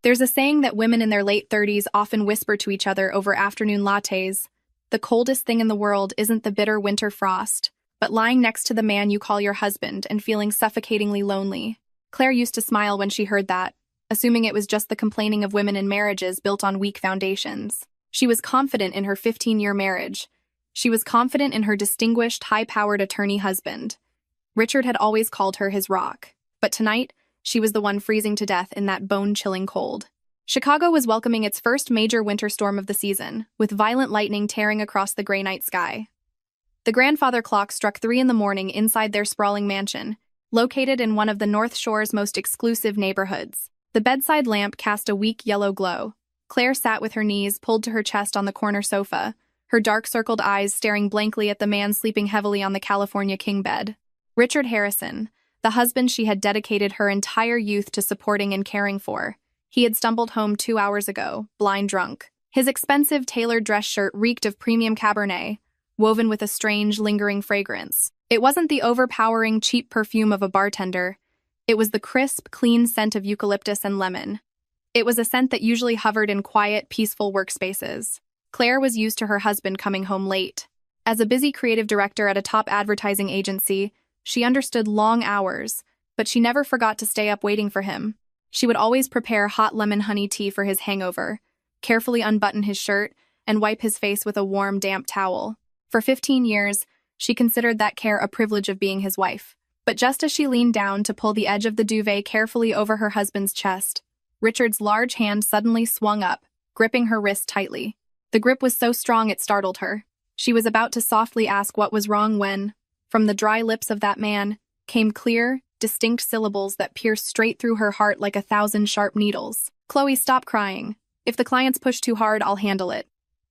There's a saying that women in their late 30s often whisper to each other over afternoon lattes. The coldest thing in the world isn't the bitter winter frost, but lying next to the man you call your husband and feeling suffocatingly lonely. Claire used to smile when she heard that, assuming it was just the complaining of women in marriages built on weak foundations. She was confident in her 15-year marriage. She was confident in her distinguished, high-powered attorney husband. Richard had always called her his rock, but tonight, she was the one freezing to death in that bone-chilling cold. Chicago was welcoming its first major winter storm of the season, with violent lightning tearing across the gray night sky. The grandfather clock struck 3 in the morning inside their sprawling mansion, located in one of the North Shore's most exclusive neighborhoods. The bedside lamp cast a weak yellow glow. Claire sat with her knees pulled to her chest on the corner sofa, her dark-circled eyes staring blankly at the man sleeping heavily on the California king bed. Richard Harrison, the husband she had dedicated her entire youth to supporting and caring for. He had stumbled home 2 hours ago, blind drunk. His expensive tailored dress shirt reeked of premium Cabernet, woven with a strange, lingering fragrance. It wasn't the overpowering, cheap perfume of a bartender. It was the crisp, clean scent of eucalyptus and lemon. It was a scent that usually hovered in quiet, peaceful workspaces. Claire was used to her husband coming home late. As a busy creative director at a top advertising agency, she understood long hours, but she never forgot to stay up waiting for him. She would always prepare hot lemon honey tea for his hangover, carefully unbutton his shirt, and wipe his face with a warm, damp towel. For 15 years, she considered that care a privilege of being his wife. But just as she leaned down to pull the edge of the duvet carefully over her husband's chest, Richard's large hand suddenly swung up, gripping her wrist tightly. The grip was so strong it startled her. She was about to softly ask what was wrong when, from the dry lips of that man, came clear, distinct syllables that pierced straight through her heart like 1,000 sharp needles. "Chloe, stop crying. If the clients push too hard, I'll handle it.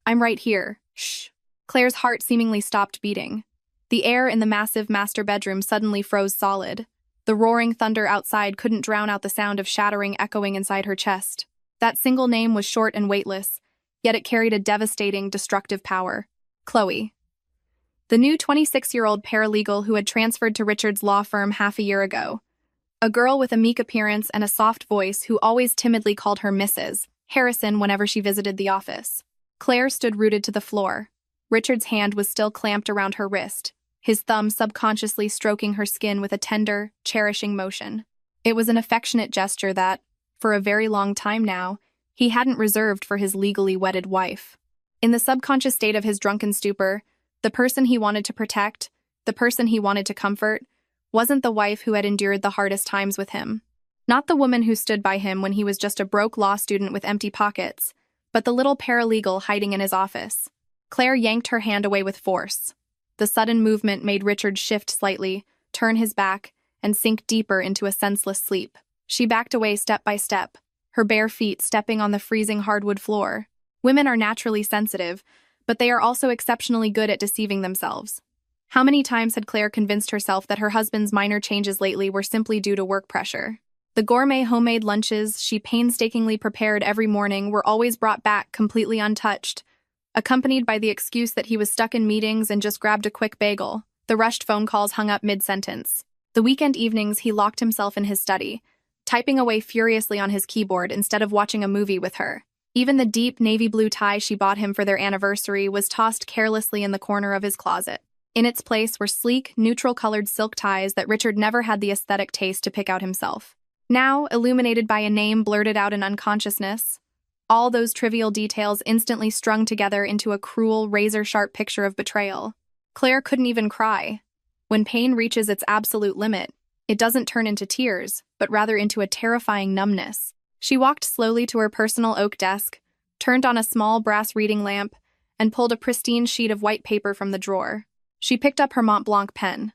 I'm right here. Shh." Claire's heart seemingly stopped beating. The air in the massive master bedroom suddenly froze solid. The roaring thunder outside couldn't drown out the sound of shattering echoing inside her chest. That single name was short and weightless, yet it carried a devastating, destructive power. Chloe. The new 26-year-old paralegal who had transferred to Richard's law firm half a year ago. A girl with a meek appearance and a soft voice who always timidly called her Mrs. Harrison whenever she visited the office. Claire stood rooted to the floor. Richard's hand was still clamped around her wrist, his thumb subconsciously stroking her skin with a tender, cherishing motion. It was an affectionate gesture that, for a very long time now, he hadn't reserved for his legally wedded wife. In the subconscious state of his drunken stupor, the person he wanted to protect, the person he wanted to comfort, wasn't the wife who had endured the hardest times with him. Not the woman who stood by him when he was just a broke law student with empty pockets, but the little paralegal hiding in his office. Claire yanked her hand away with force. The sudden movement made Richard shift slightly, turn his back, and sink deeper into a senseless sleep. She backed away step by step, her bare feet stepping on the freezing hardwood floor. Women are naturally sensitive, but they are also exceptionally good at deceiving themselves. How many times had Claire convinced herself that her husband's minor changes lately were simply due to work pressure? The gourmet homemade lunches she painstakingly prepared every morning were always brought back completely untouched, accompanied by the excuse that he was stuck in meetings and just grabbed a quick bagel. The rushed phone calls hung up mid-sentence. The weekend evenings he locked himself in his study, typing away furiously on his keyboard instead of watching a movie with her. Even the deep navy blue tie she bought him for their anniversary was tossed carelessly in the corner of his closet. In its place were sleek, neutral-colored silk ties that Richard never had the aesthetic taste to pick out himself. Now, illuminated by a name blurted out in unconsciousness, all those trivial details instantly strung together into a cruel, razor-sharp picture of betrayal. Claire couldn't even cry. When pain reaches its absolute limit, it doesn't turn into tears, but rather into a terrifying numbness. She walked slowly to her personal oak desk, turned on a small brass reading lamp, and pulled a pristine sheet of white paper from the drawer. She picked up her Mont Blanc pen.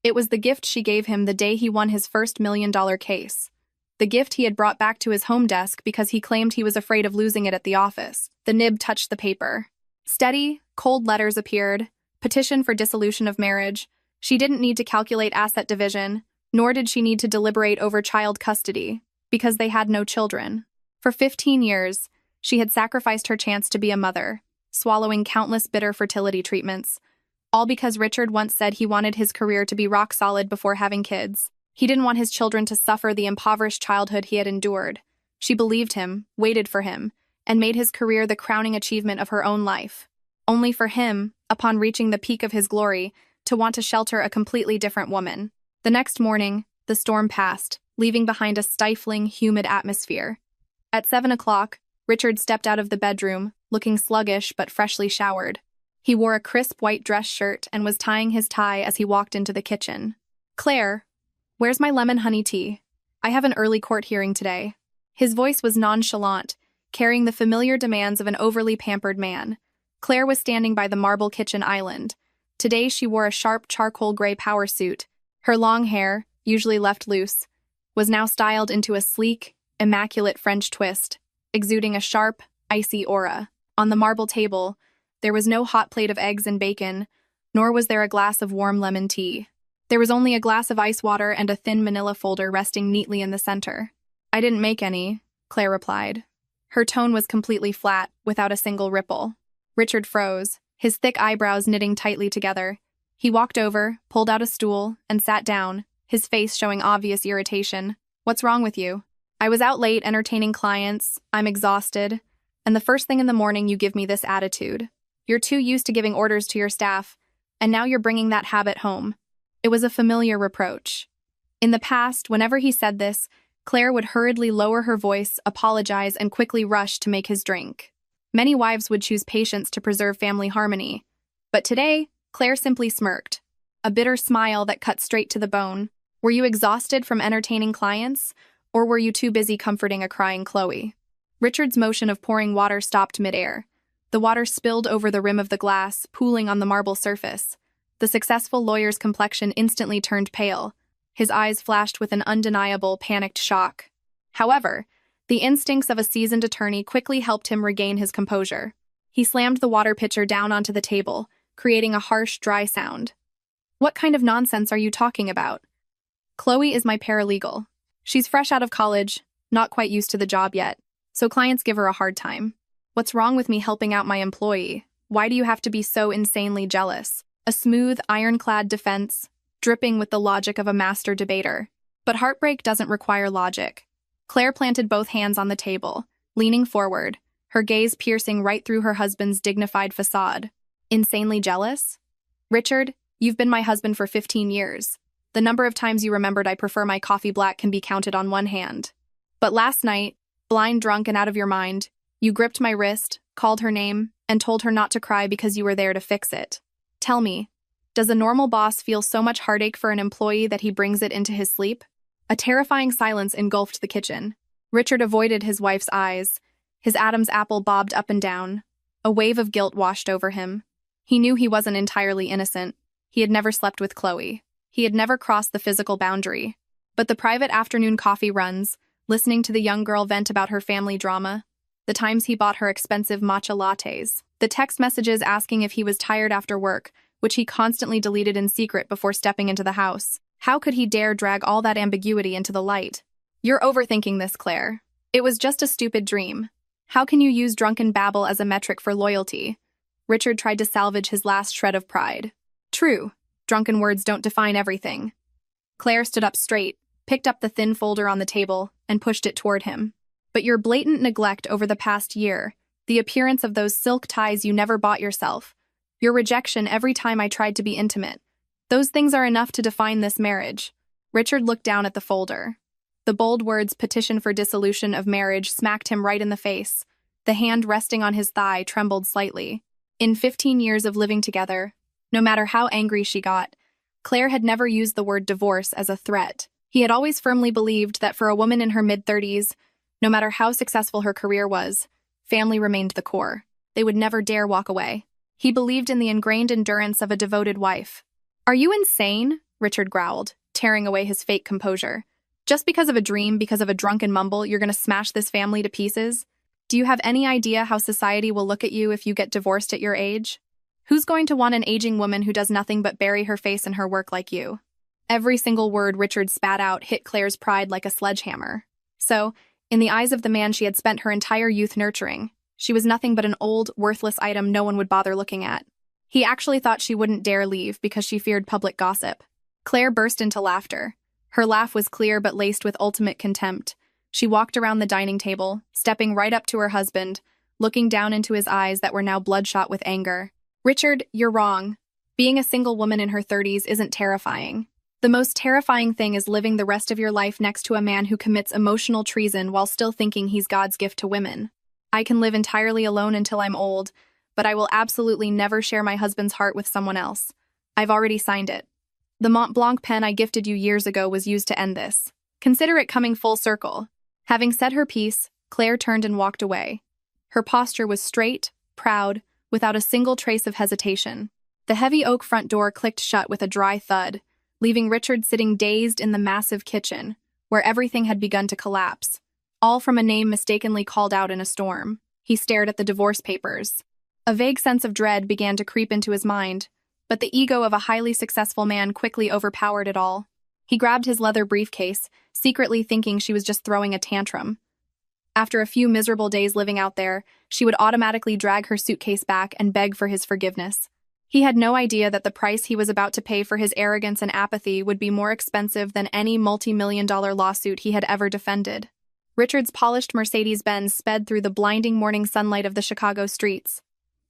It was the gift she gave him the day he won his first $1 million case. The gift he had brought back to his home desk because he claimed he was afraid of losing it at the office. The nib touched the paper. Steady, cold letters appeared. Petition for dissolution of marriage. She didn't need to calculate asset division, nor did she need to deliberate over child custody, because they had no children. For 15 years, she had sacrificed her chance to be a mother, swallowing countless bitter fertility treatments, all because Richard once said he wanted his career to be rock solid before having kids. He didn't want his children to suffer the impoverished childhood he had endured. She believed him, waited for him, and made his career the crowning achievement of her own life. Only for him, upon reaching the peak of his glory, to want to shelter a completely different woman. The next morning, the storm passed, leaving behind a stifling, humid atmosphere. At 7 o'clock, Richard stepped out of the bedroom, looking sluggish but freshly showered. He wore a crisp white dress shirt and was tying his tie as he walked into the kitchen. "Claire, where's my lemon honey tea? I have an early court hearing today." His voice was nonchalant, carrying the familiar demands of an overly pampered man. Claire was standing by the marble kitchen island. Today she wore a sharp charcoal gray power suit. Her long hair, usually left loose, was now styled into a sleek, immaculate French twist, exuding a sharp, icy aura. On the marble table, there was no hot plate of eggs and bacon, nor was there a glass of warm lemon tea. There was only a glass of ice water and a thin manila folder resting neatly in the center. "I didn't make any," Claire replied. Her tone was completely flat, without a single ripple. Richard froze, his thick eyebrows knitting tightly together. He walked over, pulled out a stool, and sat down, his face showing obvious irritation. "What's wrong with you?" "I was out late entertaining clients, I'm exhausted, and the first thing in the morning you give me this attitude. You're too used to giving orders to your staff, and now you're bringing that habit home." It was a familiar reproach. In the past, whenever he said this, Claire would hurriedly lower her voice, apologize, and quickly rush to make his drink. Many wives would choose patience to preserve family harmony. But today, Claire simply smirked, a bitter smile that cut straight to the bone. "Were you exhausted from entertaining clients, or were you too busy comforting a crying Chloe?" Richard's motion of pouring water stopped midair. The water spilled over the rim of the glass, pooling on the marble surface. The successful lawyer's complexion instantly turned pale. His eyes flashed with an undeniable, panicked shock. However, the instincts of a seasoned attorney quickly helped him regain his composure. He slammed the water pitcher down onto the table, creating a harsh, dry sound. "What kind of nonsense are you talking about? Chloe is my paralegal. She's fresh out of college, not quite used to the job yet, so clients give her a hard time. What's wrong with me helping out my employee? Why do you have to be so insanely jealous?" A smooth, ironclad defense, dripping with the logic of a master debater. But heartbreak doesn't require logic. Claire planted both hands on the table, leaning forward, her gaze piercing right through her husband's dignified facade. "Insanely jealous? Richard, you've been my husband for 15 years. The number of times you remembered I prefer my coffee black can be counted on one hand. But last night, blind, drunk, and out of your mind, you gripped my wrist, called her name, and told her not to cry because you were there to fix it. Tell me, does a normal boss feel so much heartache for an employee that he brings it into his sleep?" A terrifying silence engulfed the kitchen. Richard avoided his wife's eyes. His Adam's apple bobbed up and down. A wave of guilt washed over him. He knew he wasn't entirely innocent. He had never slept with Chloe. He had never crossed the physical boundary. But the private afternoon coffee runs, listening to the young girl vent about her family drama, the times he bought her expensive matcha lattes, the text messages asking if he was tired after work, which he constantly deleted in secret before stepping into the house. How could he dare drag all that ambiguity into the light? "You're overthinking this, Claire. It was just a stupid dream. How can you use drunken babble as a metric for loyalty?" Richard tried to salvage his last shred of pride. "True, drunken words don't define everything." Claire stood up straight, picked up the thin folder on the table, and pushed it toward him. "But your blatant neglect over the past year, the appearance of those silk ties you never bought yourself, your rejection every time I tried to be intimate, those things are enough to define this marriage." Richard looked down at the folder. The bold words "petition for dissolution of marriage" smacked him right in the face. The hand resting on his thigh trembled slightly. In 15 years of living together, no matter how angry she got, Claire had never used the word divorce as a threat. He had always firmly believed that for a woman in her mid-30s, no matter how successful her career was, family remained the core. They would never dare walk away. He believed in the ingrained endurance of a devoted wife. "Are you insane?" Richard growled, tearing away his fake composure. "Just because of a dream, because of a drunken mumble, you're going to smash this family to pieces? Do you have any idea how society will look at you if you get divorced at your age? Who's going to want an aging woman who does nothing but bury her face in her work like you?" Every single word Richard spat out hit Claire's pride like a sledgehammer. So, in the eyes of the man she had spent her entire youth nurturing, she was nothing but an old, worthless item no one would bother looking at. He actually thought she wouldn't dare leave because she feared public gossip. Claire burst into laughter. Her laugh was clear but laced with ultimate contempt. She walked around the dining table, stepping right up to her husband, looking down into his eyes that were now bloodshot with anger. Richard, you're wrong. Being a single woman in her 30s isn't terrifying. The most terrifying thing is living the rest of your life next to a man who commits emotional treason while still thinking he's God's gift to women. I can live entirely alone until I'm old, but I will absolutely never share my husband's heart with someone else. I've already signed it. The Mont Blanc pen I gifted you years ago was used to end this. Consider it coming full circle. Having said her piece, Claire turned and walked away. Her posture was straight, proud, without a single trace of hesitation. The heavy oak front door clicked shut with a dry thud, leaving Richard sitting dazed in the massive kitchen, where everything had begun to collapse, all from a name mistakenly called out in a storm. He stared at the divorce papers. A vague sense of dread began to creep into his mind, but the ego of a highly successful man quickly overpowered it all. He grabbed his leather briefcase, secretly thinking she was just throwing a tantrum. After a few miserable days living out there, she would automatically drag her suitcase back and beg for his forgiveness. He had no idea that the price he was about to pay for his arrogance and apathy would be more expensive than any multi-million-dollar lawsuit he had ever defended. Richard's polished Mercedes-Benz sped through the blinding morning sunlight of the Chicago streets.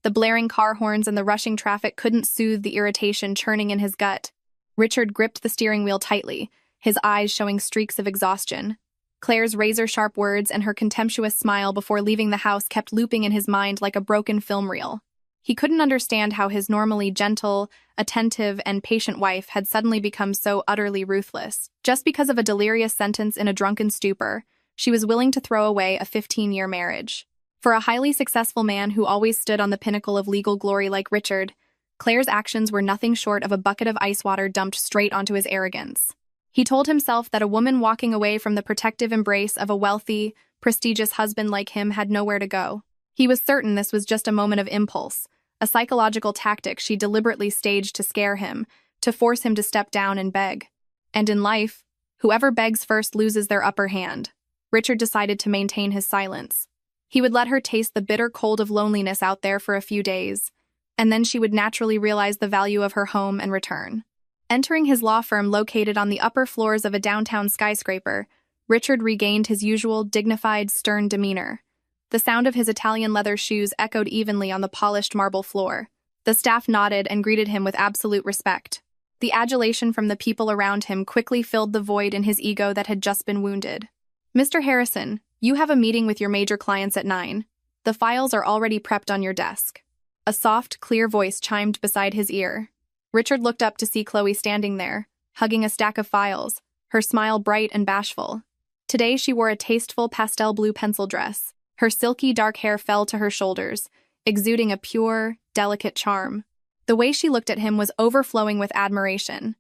The blaring car horns and the rushing traffic couldn't soothe the irritation churning in his gut. Richard gripped the steering wheel tightly, his eyes showing streaks of exhaustion. Claire's razor-sharp words and her contemptuous smile before leaving the house kept looping in his mind like a broken film reel. He couldn't understand how his normally gentle, attentive, and patient wife had suddenly become so utterly ruthless. Just because of a delirious sentence in a drunken stupor, she was willing to throw away a 15-year marriage. For a highly successful man who always stood on the pinnacle of legal glory like Richard, Claire's actions were nothing short of a bucket of ice water dumped straight onto his arrogance. He told himself that a woman walking away from the protective embrace of a wealthy, prestigious husband like him had nowhere to go. He was certain this was just a moment of impulse, a psychological tactic she deliberately staged to scare him, to force him to step down and beg. And in life, whoever begs first loses their upper hand. Richard decided to maintain his silence. He would let her taste the bitter cold of loneliness out there for a few days, and then she would naturally realize the value of her home and return. Entering his law firm located on the upper floors of a downtown skyscraper, Richard regained his usual dignified, stern demeanor. The sound of his Italian leather shoes echoed evenly on the polished marble floor. The staff nodded and greeted him with absolute respect. The adulation from the people around him quickly filled the void in his ego that had just been wounded. "Mr. Harrison, you have a meeting with your major clients at 9. The files are already prepped on your desk." A soft, clear voice chimed beside his ear. Richard looked up to see Chloe standing there, hugging a stack of files, her smile bright and bashful. Today she wore a tasteful pastel blue pencil dress. Her silky dark hair fell to her shoulders, exuding a pure, delicate charm. The way she looked at him was overflowing with admiration.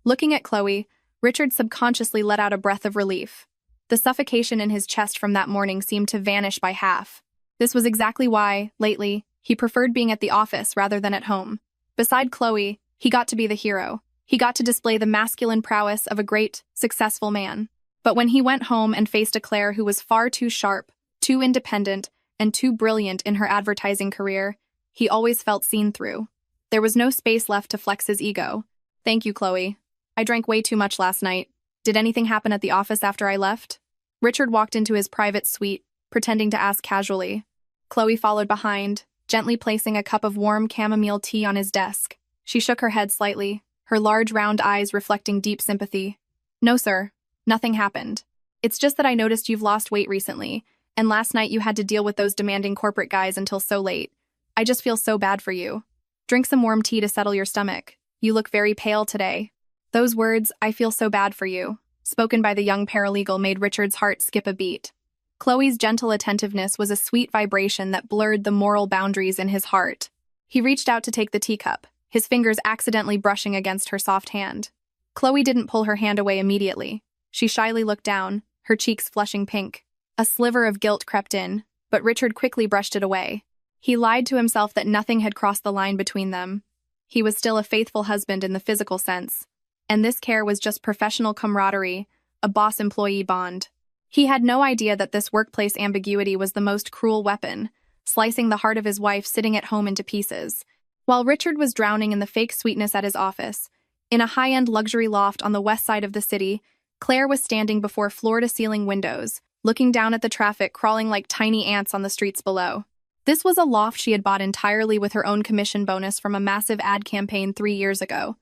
Looking at Chloe, Richard subconsciously let out a breath of relief. The suffocation in his chest from that morning seemed to vanish by half. This was exactly why, lately, he preferred being at the office rather than at home. Beside Chloe, he got to be the hero. He got to display the masculine prowess of a great, successful man. But when he went home and faced a Claire who was far too sharp, too independent, and too brilliant in her advertising career, he always felt seen through. There was no space left to flex his ego. "Thank you, Chloe. I drank way too much last night. Did anything happen at the office after I left?" Richard walked into his private suite, pretending to ask casually. Chloe followed behind, gently placing a cup of warm chamomile tea on his desk. She shook her head slightly, her large round eyes reflecting deep sympathy. "No, sir. Nothing happened. It's just that I noticed you've lost weight recently, and last night you had to deal with those demanding corporate guys until so late. I just feel so bad for you. Drink some warm tea to settle your stomach. You look very pale today." Those words, "I feel so bad for you," spoken by the young paralegal, made Richard's heart skip a beat. Chloe's gentle attentiveness was a sweet vibration that blurred the moral boundaries in his heart. He reached out to take the teacup, his fingers accidentally brushing against her soft hand. Chloe didn't pull her hand away immediately. She shyly looked down, her cheeks flushing pink. A sliver of guilt crept in, but Richard quickly brushed it away. He lied to himself that nothing had crossed the line between them. He was still a faithful husband in the physical sense, and this care was just professional camaraderie, a boss-employee bond. He had no idea that this workplace ambiguity was the most cruel weapon, slicing the heart of his wife sitting at home into pieces. While Richard was drowning in the fake sweetness at his office, in a high-end luxury loft on the west side of the city, Claire was standing before floor-to-ceiling windows, looking down at the traffic crawling like tiny ants on the streets below. This was a loft she had bought entirely with her own commission bonus from a massive ad campaign 3 years ago.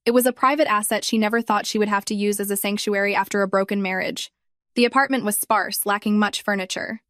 It was a private asset she never thought she would have to use as a sanctuary after a broken marriage. The apartment was sparse, lacking much furniture.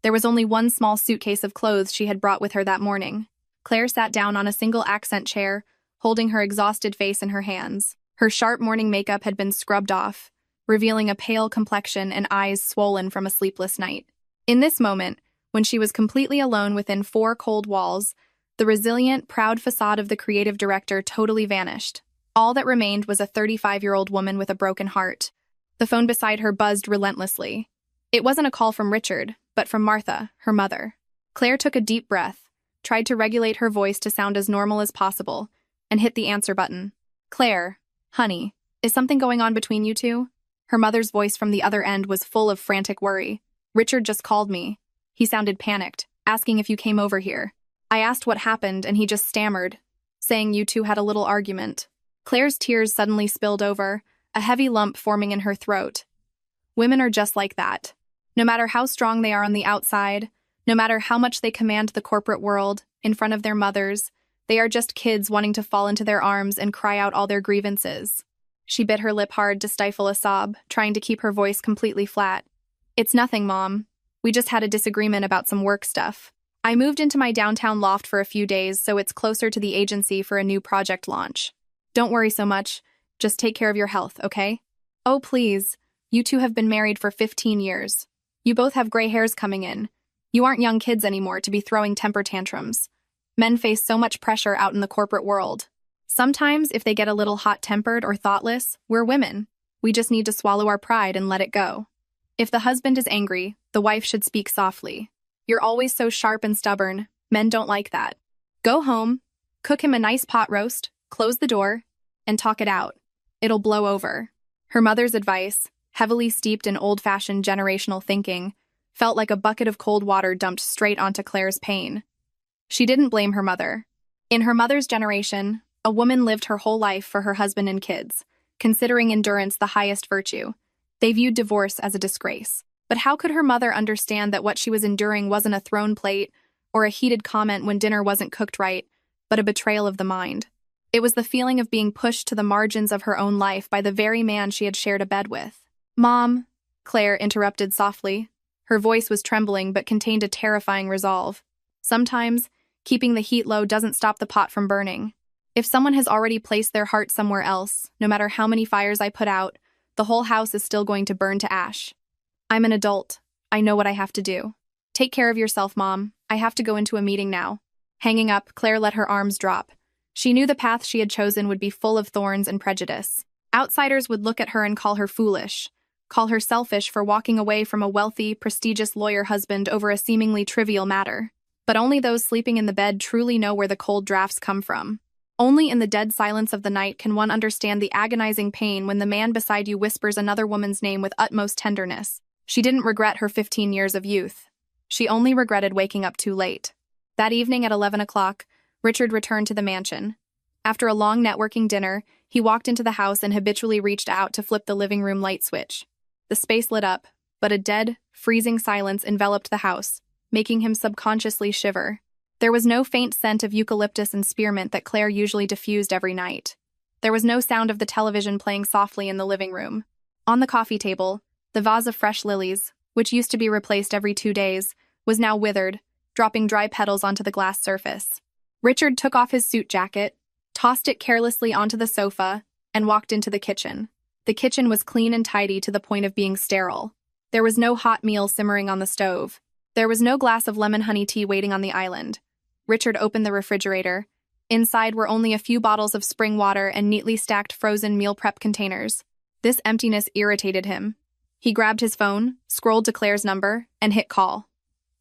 There was only one small suitcase of clothes she had brought with her that morning. Claire sat down on a single accent chair, holding her exhausted face in her hands. Her sharp morning makeup had been scrubbed off, revealing a pale complexion and eyes swollen from a sleepless night. In this moment, when she was completely alone within 4 cold walls, the resilient, proud facade of the creative director totally vanished. All that remained was a 35-year-old woman with a broken heart. The phone beside her buzzed relentlessly. It wasn't a call from Richard, but from Martha, her mother. Claire took a deep breath, tried to regulate her voice to sound as normal as possible, and hit the answer button. "Claire, honey, is something going on between you two?" Her mother's voice from the other end was full of frantic worry. "Richard just called me. He sounded panicked, asking if you came over here. I asked what happened, and he just stammered, saying you two had a little argument." Claire's tears suddenly spilled over, a heavy lump forming in her throat. Women are just like that. No matter how strong they are on the outside, no matter how much they command the corporate world in front of their mothers, they are just kids wanting to fall into their arms and cry out all their grievances. She bit her lip hard to stifle a sob, trying to keep her voice completely flat. "It's nothing, Mom. We just had a disagreement about some work stuff. I moved into my downtown loft for a few days, so it's closer to the agency for a new project launch. Don't worry so much. Just take care of your health, okay? Oh, please. You two have been married for 15 years. You both have gray hairs coming in. You aren't young kids anymore to be throwing temper tantrums. Men face so much pressure out in the corporate world. Sometimes, if they get a little hot-tempered or thoughtless, we're women. We just need to swallow our pride and let it go. If the husband is angry, the wife should speak softly. You're always so sharp and stubborn. Men don't like that. Go home, cook him a nice pot roast, close the door, and talk it out. It'll blow over." Her mother's advice, heavily steeped in old-fashioned generational thinking, felt like a bucket of cold water dumped straight onto Claire's pain. She didn't blame her mother. In her mother's generation, a woman lived her whole life for her husband and kids, considering endurance the highest virtue. They viewed divorce as a disgrace. But how could her mother understand that what she was enduring wasn't a thrown plate or a heated comment when dinner wasn't cooked right, but a betrayal of the mind? It was the feeling of being pushed to the margins of her own life by the very man she had shared a bed with. "Mom," Claire interrupted softly. Her voice was trembling but contained a terrifying resolve. "Sometimes, keeping the heat low doesn't stop the pot from burning. If someone has already placed their heart somewhere else, no matter how many fires I put out, the whole house is still going to burn to ash. I'm an adult. I know what I have to do. Take care of yourself, Mom. I have to go into a meeting now." Hanging up, Claire let her arms drop. She knew the path she had chosen would be full of thorns and prejudice. Outsiders would look at her and call her foolish, call her selfish for walking away from a wealthy, prestigious lawyer husband over a seemingly trivial matter. But only those sleeping in the bed truly know where the cold drafts come from. Only in the dead silence of the night can one understand the agonizing pain when the man beside you whispers another woman's name with utmost tenderness. She didn't regret her 15 years of youth. She only regretted waking up too late. That evening at 11 o'clock, Richard returned to the mansion. After a long networking dinner, he walked into the house and habitually reached out to flip the living room light switch. The space lit up, but a dead, freezing silence enveloped the house, making him subconsciously shiver. There was no faint scent of eucalyptus and spearmint that Claire usually diffused every night. There was no sound of the television playing softly in the living room. On the coffee table, the vase of fresh lilies, which used to be replaced every 2 days, was now withered, dropping dry petals onto the glass surface. Richard took off his suit jacket, tossed it carelessly onto the sofa, and walked into the kitchen. The kitchen was clean and tidy to the point of being sterile. There was no hot meal simmering on the stove. There was no glass of lemon honey tea waiting on the island. Richard opened the refrigerator. Inside were only a few bottles of spring water and neatly stacked frozen meal prep containers. This emptiness irritated him. He grabbed his phone, scrolled to Claire's number, and hit call.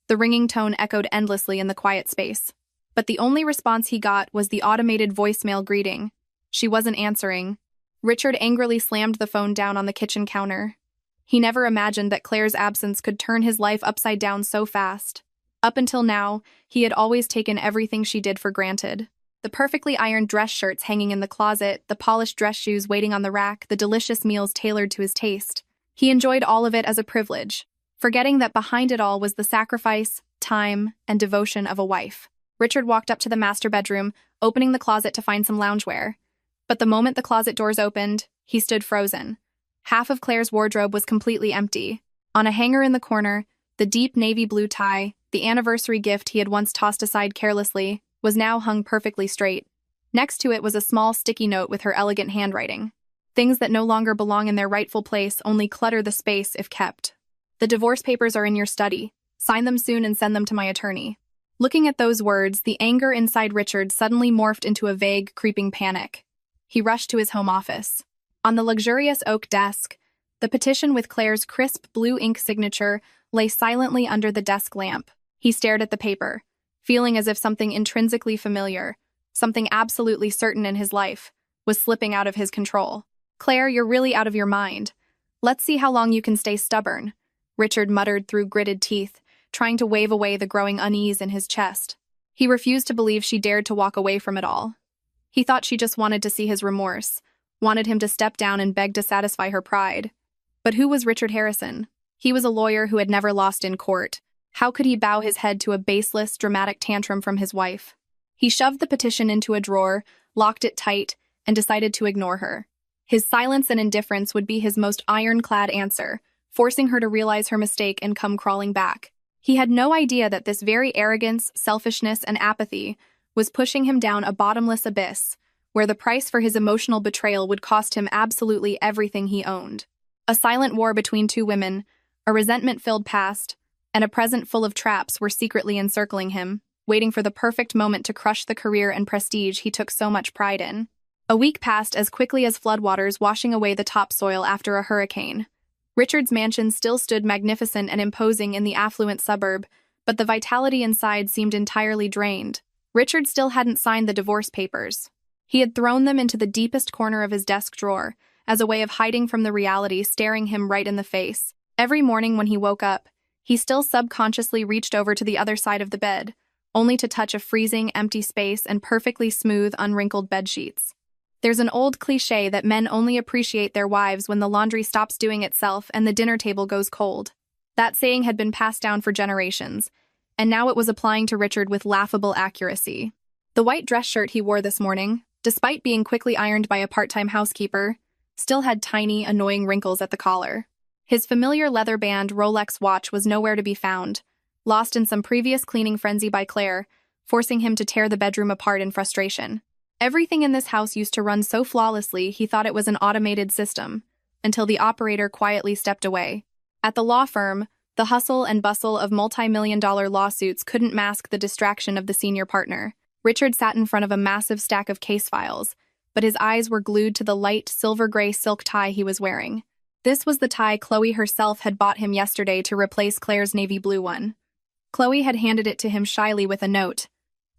The ringing tone echoed endlessly in the quiet space. But the only response he got was the automated voicemail greeting. She wasn't answering. Richard angrily slammed the phone down on the kitchen counter. He never imagined that Claire's absence could turn his life upside down so fast. Up until now, he had always taken everything she did for granted. The perfectly ironed dress shirts hanging in the closet, the polished dress shoes waiting on the rack, the delicious meals tailored to his taste. He enjoyed all of it as a privilege. forgetting that behind it all was the sacrifice, time, and devotion of a wife. Richard walked up to the master bedroom, opening the closet to find some loungewear. But the moment the closet doors opened, he stood frozen. Half of Claire's wardrobe was completely empty. On a hanger in the corner, the deep navy blue tie, the anniversary gift he had once tossed aside carelessly, was now hung perfectly straight. Next to it was a small sticky note with her elegant handwriting. Things that no longer belong in their rightful place only clutter the space if kept. The divorce papers are in your study. Sign them soon and send them to my attorney. Looking at those words, the anger inside Richard suddenly morphed into a vague, creeping panic. He rushed to his home office. On the luxurious oak desk, the petition with Claire's crisp blue ink signature lay silently under the desk lamp. He stared at the paper, feeling as if something intrinsically familiar, something absolutely certain in his life, was slipping out of his control. "Claire, you're really out of your mind. Let's see how long you can stay stubborn," Richard muttered through gritted teeth, trying to wave away the growing unease in his chest. He refused to believe she dared to walk away from it all. He thought she just wanted to see his remorse, wanted him to step down and beg to satisfy her pride. But who was Richard Harrison? He was a lawyer who had never lost in court. How could he bow his head to a baseless, dramatic tantrum from his wife? He shoved the petition into a drawer, locked it tight, and decided to ignore her. His silence and indifference would be his most ironclad answer, forcing her to realize her mistake and come crawling back. He had no idea that this very arrogance, selfishness, and apathy was pushing him down a bottomless abyss, where the price for his emotional betrayal would cost him absolutely everything he owned. A silent war between two women, a resentment-filled past, and a present full of traps were secretly encircling him, waiting for the perfect moment to crush the career and prestige he took so much pride in. A week passed as quickly as floodwaters washing away the topsoil after a hurricane. Richard's mansion still stood magnificent and imposing in the affluent suburb, but the vitality inside seemed entirely drained. Richard still hadn't signed the divorce papers. He had thrown them into the deepest corner of his desk drawer, as a way of hiding from the reality staring him right in the face. Every morning when he woke up, he still subconsciously reached over to the other side of the bed, only to touch a freezing, empty space and perfectly smooth, unwrinkled bedsheets. There's an old cliché that men only appreciate their wives when the laundry stops doing itself and the dinner table goes cold. That saying had been passed down for generations, and now it was applying to Richard with laughable accuracy. The white dress shirt he wore this morning, despite being quickly ironed by a part-time housekeeper, still had tiny, annoying wrinkles at the collar. His familiar leather-band Rolex watch was nowhere to be found, lost in some previous cleaning frenzy by Claire, forcing him to tear the bedroom apart in frustration. Everything in this house used to run so flawlessly he thought it was an automated system, until the operator quietly stepped away. At the law firm, the hustle and bustle of multi-million-dollar lawsuits couldn't mask the distraction of the senior partner. Richard sat in front of a massive stack of case files, but his eyes were glued to the light, silver-gray silk tie he was wearing. This was the tie Chloe herself had bought him yesterday to replace Claire's navy blue one. Chloe had handed it to him shyly with a note.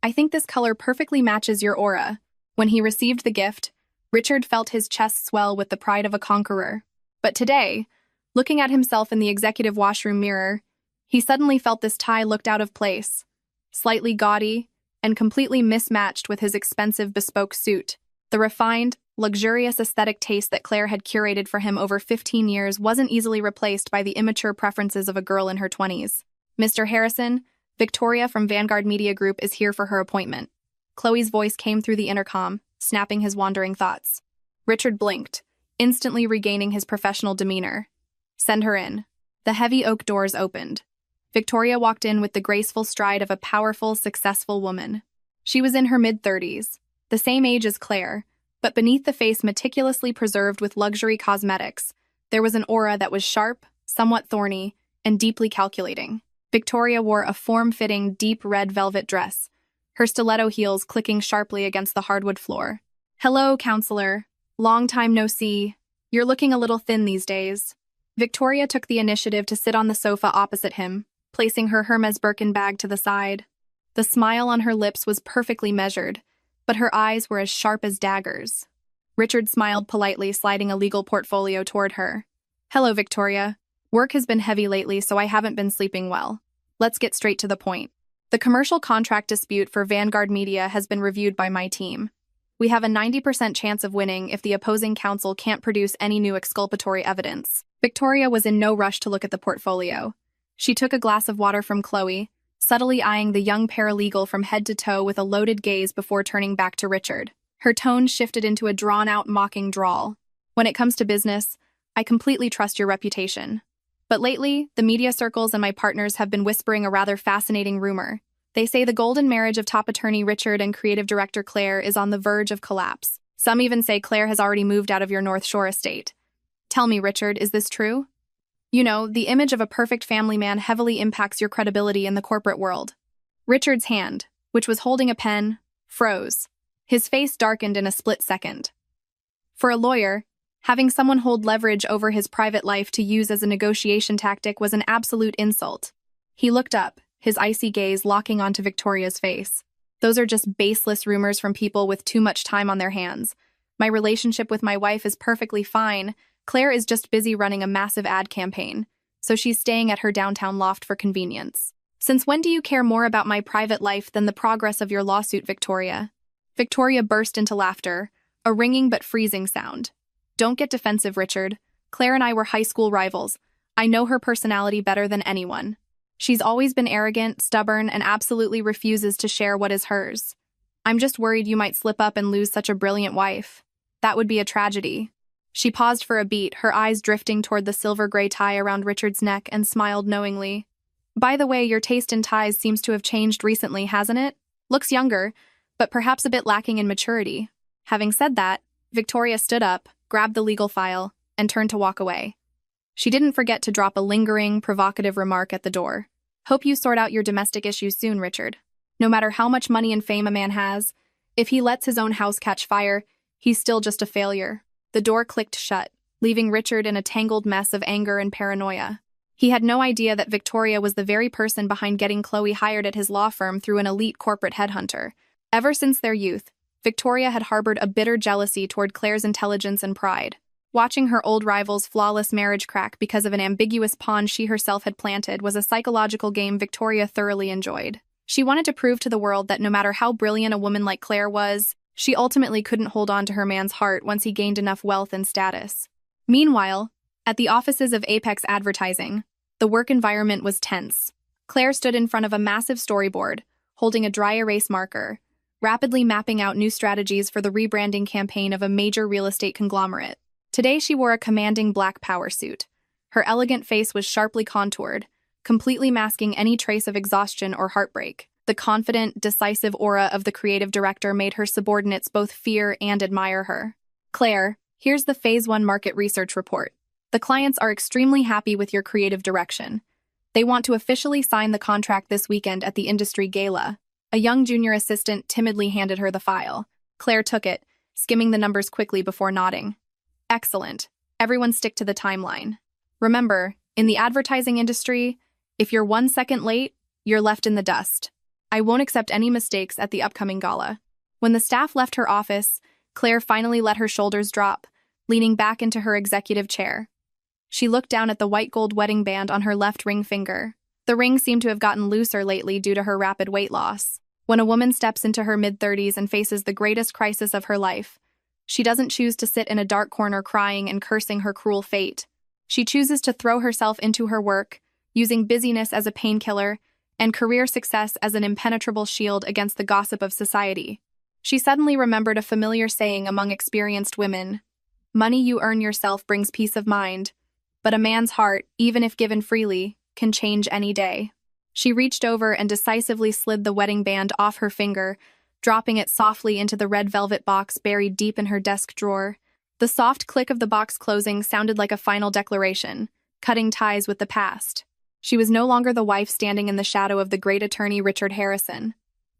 "I think this color perfectly matches your aura." When he received the gift, Richard felt his chest swell with the pride of a conqueror. But today, looking at himself in the executive washroom mirror, he suddenly felt this tie looked out of place, slightly gaudy, and completely mismatched with his expensive bespoke suit. The refined, luxurious aesthetic taste that Claire had curated for him over 15 years wasn't easily replaced by the immature preferences of a girl in her 20s. "Mr. Harrison, Victoria from Vanguard Media Group is here for her appointment." Chloe's voice came through the intercom, snapping his wandering thoughts. Richard blinked, instantly regaining his professional demeanor. "Send her in." The heavy oak doors opened. Victoria walked in with the graceful stride of a powerful, successful woman. She was in her mid-30s, the same age as Claire, but beneath the face meticulously preserved with luxury cosmetics, there was an aura that was sharp, somewhat thorny, and deeply calculating. Victoria wore a form-fitting, deep red velvet dress, her stiletto heels clicking sharply against the hardwood floor. "Hello, counselor. Long time no see. You're looking a little thin these days." Victoria took the initiative to sit on the sofa opposite him, placing her Hermes Birkin bag to the side. The smile on her lips was perfectly measured, but her eyes were as sharp as daggers. Richard smiled politely, sliding a legal portfolio toward her. "Hello, Victoria. Work has been heavy lately, so I haven't been sleeping well. Let's get straight to the point. The commercial contract dispute for Vanguard Media has been reviewed by my team. We have a 90% chance of winning if the opposing counsel can't produce any new exculpatory evidence." Victoria was in no rush to look at the portfolio. She took a glass of water from Chloe, subtly eyeing the young paralegal from head to toe with a loaded gaze before turning back to Richard. Her tone shifted into a drawn-out, mocking drawl. When it comes to business, I completely trust your reputation. But lately, the media circles and my partners have been whispering a rather fascinating rumor. They say the golden marriage of top attorney Richard and creative director Claire is on the verge of collapse. Some even say Claire has already moved out of your North Shore estate. Tell me, Richard, is this true? You know, the image of a perfect family man heavily impacts your credibility in the corporate world. Richard's hand, which was holding a pen, froze. His face darkened in a split second. For a lawyer, having someone hold leverage over his private life to use as a negotiation tactic was an absolute insult. He looked up, his icy gaze locking onto Victoria's face. Those are just baseless rumors from people with too much time on their hands. My relationship with my wife is perfectly fine. Claire is just busy running a massive ad campaign, so she's staying at her downtown loft for convenience. Since when do you care more about my private life than the progress of your lawsuit, Victoria? Victoria burst into laughter, a ringing but freezing sound. Don't get defensive, Richard. Claire and I were high school rivals. I know her personality better than anyone. She's always been arrogant, stubborn, and absolutely refuses to share what is hers. I'm just worried you might slip up and lose such a brilliant wife. That would be a tragedy. She paused for a beat, her eyes drifting toward the silver-gray tie around Richard's neck, and smiled knowingly. By the way, your taste in ties seems to have changed recently, hasn't it? Looks younger, but perhaps a bit lacking in maturity. Having said that, Victoria stood up, grabbed the legal file, and turned to walk away. She didn't forget to drop a lingering, provocative remark at the door. Hope you sort out your domestic issues soon, Richard. No matter how much money and fame a man has, if he lets his own house catch fire, he's still just a failure. The door clicked shut, leaving Richard in a tangled mess of anger and paranoia. He had no idea that Victoria was the very person behind getting Chloe hired at his law firm through an elite corporate headhunter. Ever since their youth, Victoria had harbored a bitter jealousy toward Claire's intelligence and pride. Watching her old rival's flawless marriage crack because of an ambiguous pawn she herself had planted was a psychological game Victoria thoroughly enjoyed. She wanted to prove to the world that no matter how brilliant a woman like Claire was, she ultimately couldn't hold on to her man's heart once he gained enough wealth and status. Meanwhile, at the offices of Apex Advertising, the work environment was tense. Claire stood in front of a massive storyboard, holding a dry erase marker, rapidly mapping out new strategies for the rebranding campaign of a major real estate conglomerate. Today she wore a commanding black power suit. Her elegant face was sharply contoured, completely masking any trace of exhaustion or heartbreak. The confident, decisive aura of the creative director made her subordinates both fear and admire her. Claire, here's the Phase 1 market research report. The clients are extremely happy with your creative direction. They want to officially sign the contract this weekend at the industry gala. A young junior assistant timidly handed her the file. Claire took it, skimming the numbers quickly before nodding. Excellent. Everyone stick to the timeline. Remember, in the advertising industry, if you're 1 second late, you're left in the dust. I won't accept any mistakes at the upcoming gala. When the staff left her office, Claire finally let her shoulders drop, leaning back into her executive chair. She looked down at the white gold wedding band on her left ring finger. The ring seemed to have gotten looser lately due to her rapid weight loss. When a woman steps into her mid-30s and faces the greatest crisis of her life, she doesn't choose to sit in a dark corner crying and cursing her cruel fate. She chooses to throw herself into her work, using busyness as a painkiller and career success as an impenetrable shield against the gossip of society. She suddenly remembered a familiar saying among experienced women: "Money you earn yourself brings peace of mind, but a man's heart, even if given freely, can change any day." She reached over and decisively slid the wedding band off her finger, dropping it softly into the red velvet box buried deep in her desk drawer. The soft click of the box closing sounded like a final declaration, cutting ties with the past. She was no longer the wife standing in the shadow of the great attorney Richard Harrison.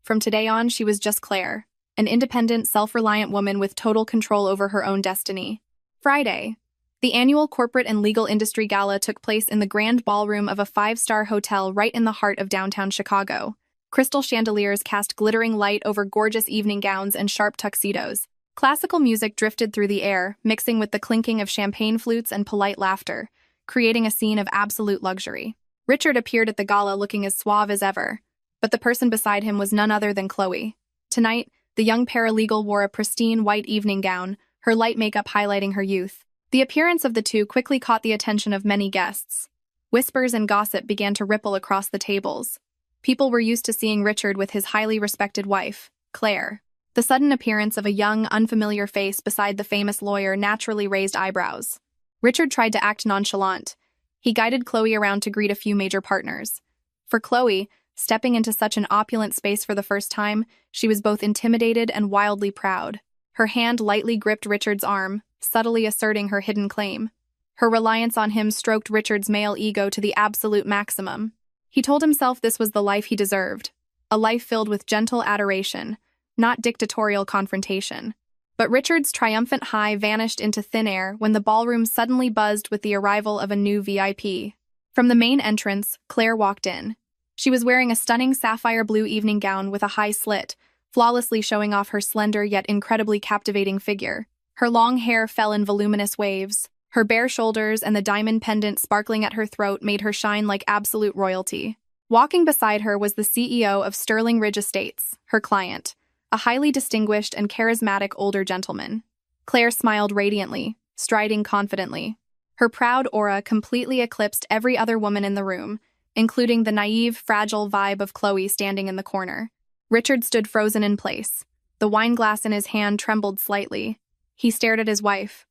From today on, she was just Claire, an independent, self-reliant woman with total control over her own destiny. Friday. The annual Corporate and Legal Industry Gala took place in the grand ballroom of a 5-star hotel right in the heart of downtown Chicago. Crystal chandeliers cast glittering light over gorgeous evening gowns and sharp tuxedos. Classical music drifted through the air, mixing with the clinking of champagne flutes and polite laughter, creating a scene of absolute luxury. Richard appeared at the gala looking as suave as ever, but the person beside him was none other than Chloe. Tonight, the young paralegal wore a pristine white evening gown, her light makeup highlighting her youth. The appearance of the two quickly caught the attention of many guests. Whispers and gossip began to ripple across the tables. People were used to seeing Richard with his highly respected wife, Claire. The sudden appearance of a young, unfamiliar face beside the famous lawyer naturally raised eyebrows. Richard tried to act nonchalant. He guided Chloe around to greet a few major partners. For Chloe, stepping into such an opulent space for the first time, she was both intimidated and wildly proud. Her hand lightly gripped Richard's arm, subtly asserting her hidden claim. Her reliance on him stroked Richard's male ego to the absolute maximum. He told himself this was the life he deserved, a life filled with gentle adoration, not dictatorial confrontation. But Richard's triumphant high vanished into thin air when the ballroom suddenly buzzed with the arrival of a new VIP. From the main entrance, Claire walked in. She was wearing a stunning sapphire blue evening gown with a high slit, flawlessly showing off her slender yet incredibly captivating figure. Her long hair fell in voluminous waves. Her bare shoulders and the diamond pendant sparkling at her throat made her shine like absolute royalty. Walking beside her was the CEO of Sterling Ridge Estates, her client, a highly distinguished and charismatic older gentleman. Claire smiled radiantly, striding confidently. Her proud aura completely eclipsed every other woman in the room, including the naive, fragile vibe of Chloe standing in the corner. Richard stood frozen in place. The wine glass in his hand trembled slightly. He stared at his wife,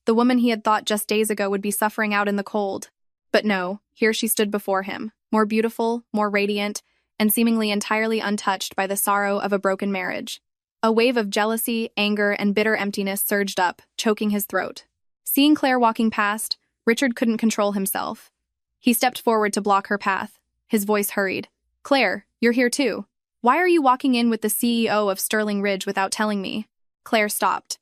the woman he had thought just days ago would be suffering out in the cold. But no, here she stood before him, more beautiful, more radiant, and seemingly entirely untouched by the sorrow of a broken marriage. A wave of jealousy, anger, and bitter emptiness surged up, choking his throat. Seeing Claire walking past, Richard couldn't control himself. He stepped forward to block her path. His voice hurried. "Claire, you're here too. Why are you walking in with the CEO of Sterling Ridge without telling me?" Claire stopped.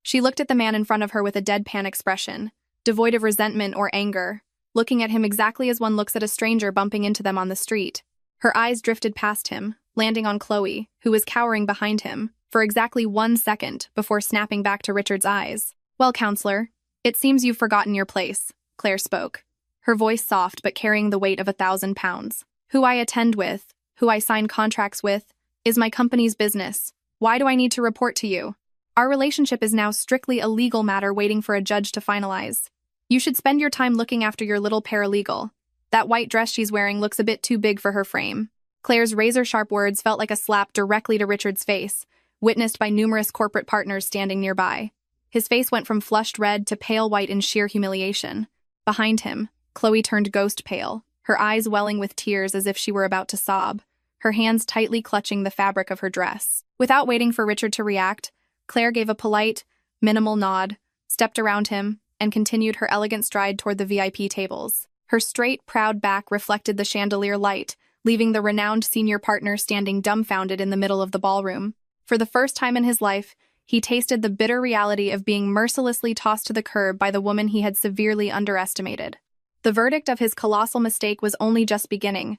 She looked at the man in front of her with a deadpan expression, devoid of resentment or anger, looking at him exactly as one looks at a stranger bumping into them on the street. Her eyes drifted past him, landing on Chloe, who was cowering behind him, for exactly 1 second before snapping back to Richard's eyes. "Well, counselor, it seems you've forgotten your place," Claire spoke, her voice soft but carrying the weight of 1,000 pounds. "Who I attend with, who I sign contracts with, is my company's business. Why do I need to report to you? Our relationship is now strictly a legal matter waiting for a judge to finalize. You should spend your time looking after your little paralegal. That white dress she's wearing looks a bit too big for her frame." Claire's razor-sharp words felt like a slap directly to Richard's face, witnessed by numerous corporate partners standing nearby. His face went from flushed red to pale white in sheer humiliation. Behind him, Chloe turned ghost pale, her eyes welling with tears as if she were about to sob, her hands tightly clutching the fabric of her dress. Without waiting for Richard to react, Claire gave a polite, minimal nod, stepped around him, and continued her elegant stride toward the VIP tables. Her straight, proud back reflected the chandelier light, leaving the renowned senior partner standing dumbfounded in the middle of the ballroom. For the first time in his life, he tasted the bitter reality of being mercilessly tossed to the curb by the woman he had severely underestimated. The verdict of his colossal mistake was only just beginning,